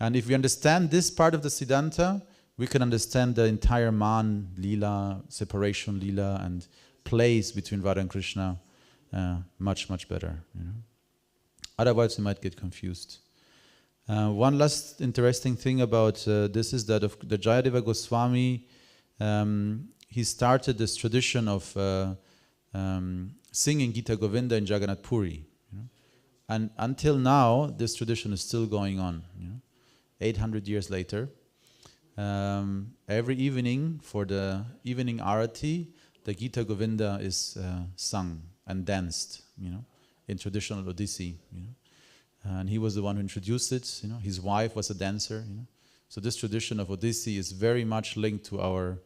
And if we understand this part of the siddhanta, we can understand the entire man, lila, separation lila, and place between Radha and Krishna much, much better. Otherwise we might get confused. One last interesting thing about this is that of the Jayadeva Goswami, he started this tradition of singing Gita Govinda in Jagannath Puri. And until now, this tradition is still going on. 800 years later, every evening for the evening arati, the Gita Govinda is sung and danced, in traditional Odissi. And he was the one who introduced it. His wife was a dancer. So this tradition of Odissi is very much linked to our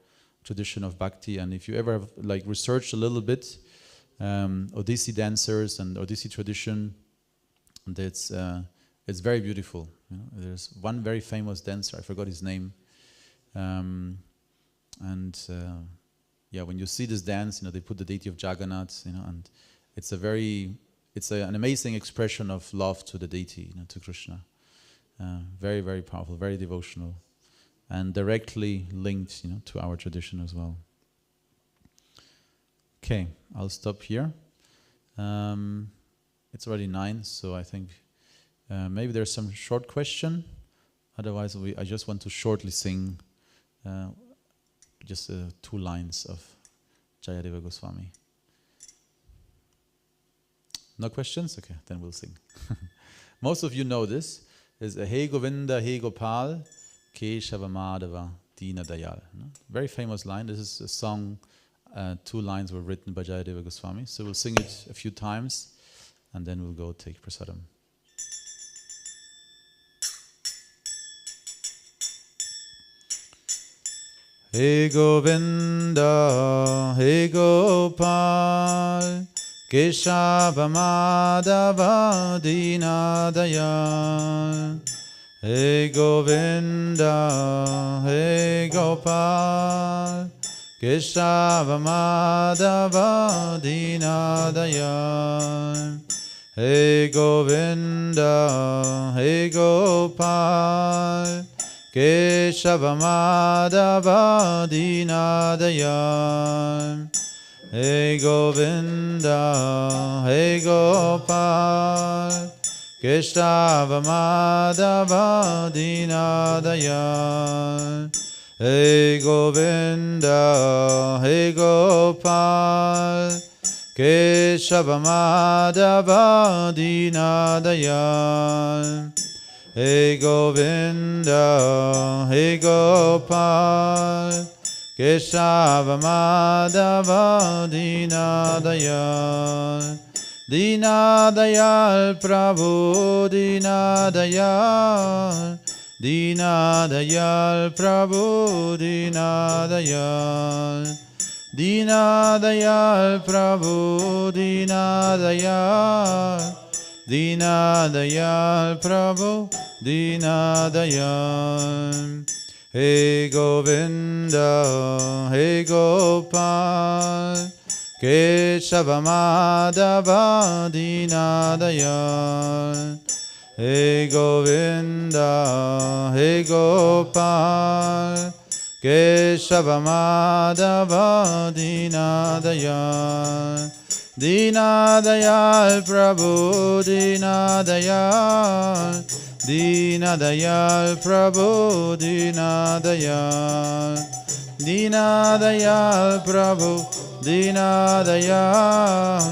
tradition of bhakti. And if you ever have, researched a little bit, Odissi dancers and Odissi tradition, and it's very beautiful. There's one very famous dancer, I forgot his name, when you see this dance, they put the deity of Jagannath, and it's an amazing expression of love to the deity, to Krishna. Very, very powerful, very devotional, and directly linked, to our tradition as well. Okay, I'll stop here. It's already 9, so I think maybe there's some short question. Otherwise, I just want to shortly sing just 2 lines of Jayadeva Goswami. No questions? Okay, then we'll sing. Most of you know this. Is Hey Govinda, Hey Gopal, Keshava Madhava, Dina Dayal. Very famous line. This is a song. 2 lines were written by Jayadeva Goswami. So we'll sing it a few times, and then we'll go take prasadam. Hey Govinda, Hey Gopal, Keshava Madhava Dinadayal. Hey Govinda, hey Gopal, Keshava Madhava Dinadayal. Hey Govinda, hey Gopal, Keshava Madhava Dinadayal. Hey Govinda, hey Gopal, Keshava Madhava Dinadayal. Hey Govinda, hey Gopal, Keshava Madhava Dinadayal. Hey Govinda, hey Gopal, Keshava Madhava Dinadayal. Dinadayal Prabhu, Dinadayal, Dinadayal Prabhu, Dinadayal, Dinadayal Prabhu, Dinadayal, Dinadayal Prabhu, Dinadayal. Hey Govinda, hey Gopal, Keshava Madhava Dinadayal. Hey Govinda, hey Gopal, Keshava Madhava Dinadayal. Dinadayal Prabhu, Dinadayal, Dinadayal Prabhu, Dinadayal, Dinadayal Prabhu, Dinadayal,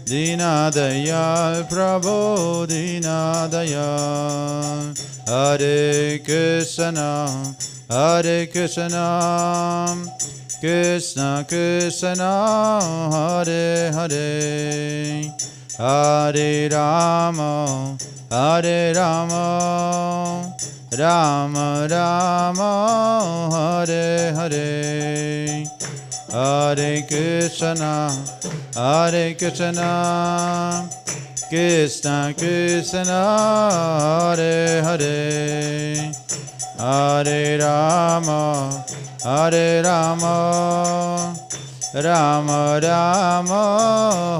Dinadayal Prabhu, Dinadayal. Hare Krishna, Hare Krishna, Krishna Krishna, Hare Hare, Hare Rama, Hare Rama, Rama Rama, Hare Hare. Hare Krishna, Hare Krishna, Krishna Krishna, Hare Hare, Hare Rama, Hare Rama, Rama Rama,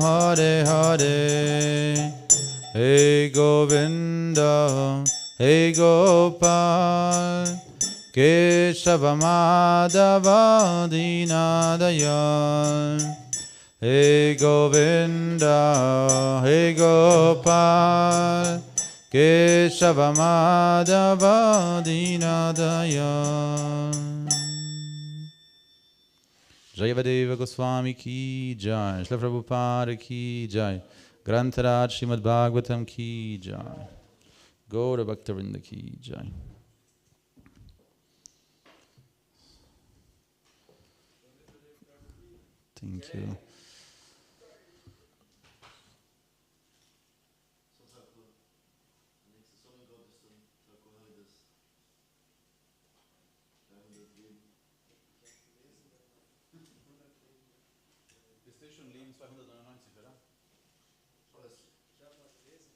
Hare Hare. Hey Govinda, hey Gopal, Keshava Madhava Dinadayal. Hey Govinda, hey Gopal, Keshava Madhava Dinadayal. Jayavadeva Goswami ki jai, Srila Prabhupada ki jai, Grantaraj Srimad Bhagavatam ki jai, Gaura Bhaktavinda ki jai. Thank you. Die Station Leben 299, oder?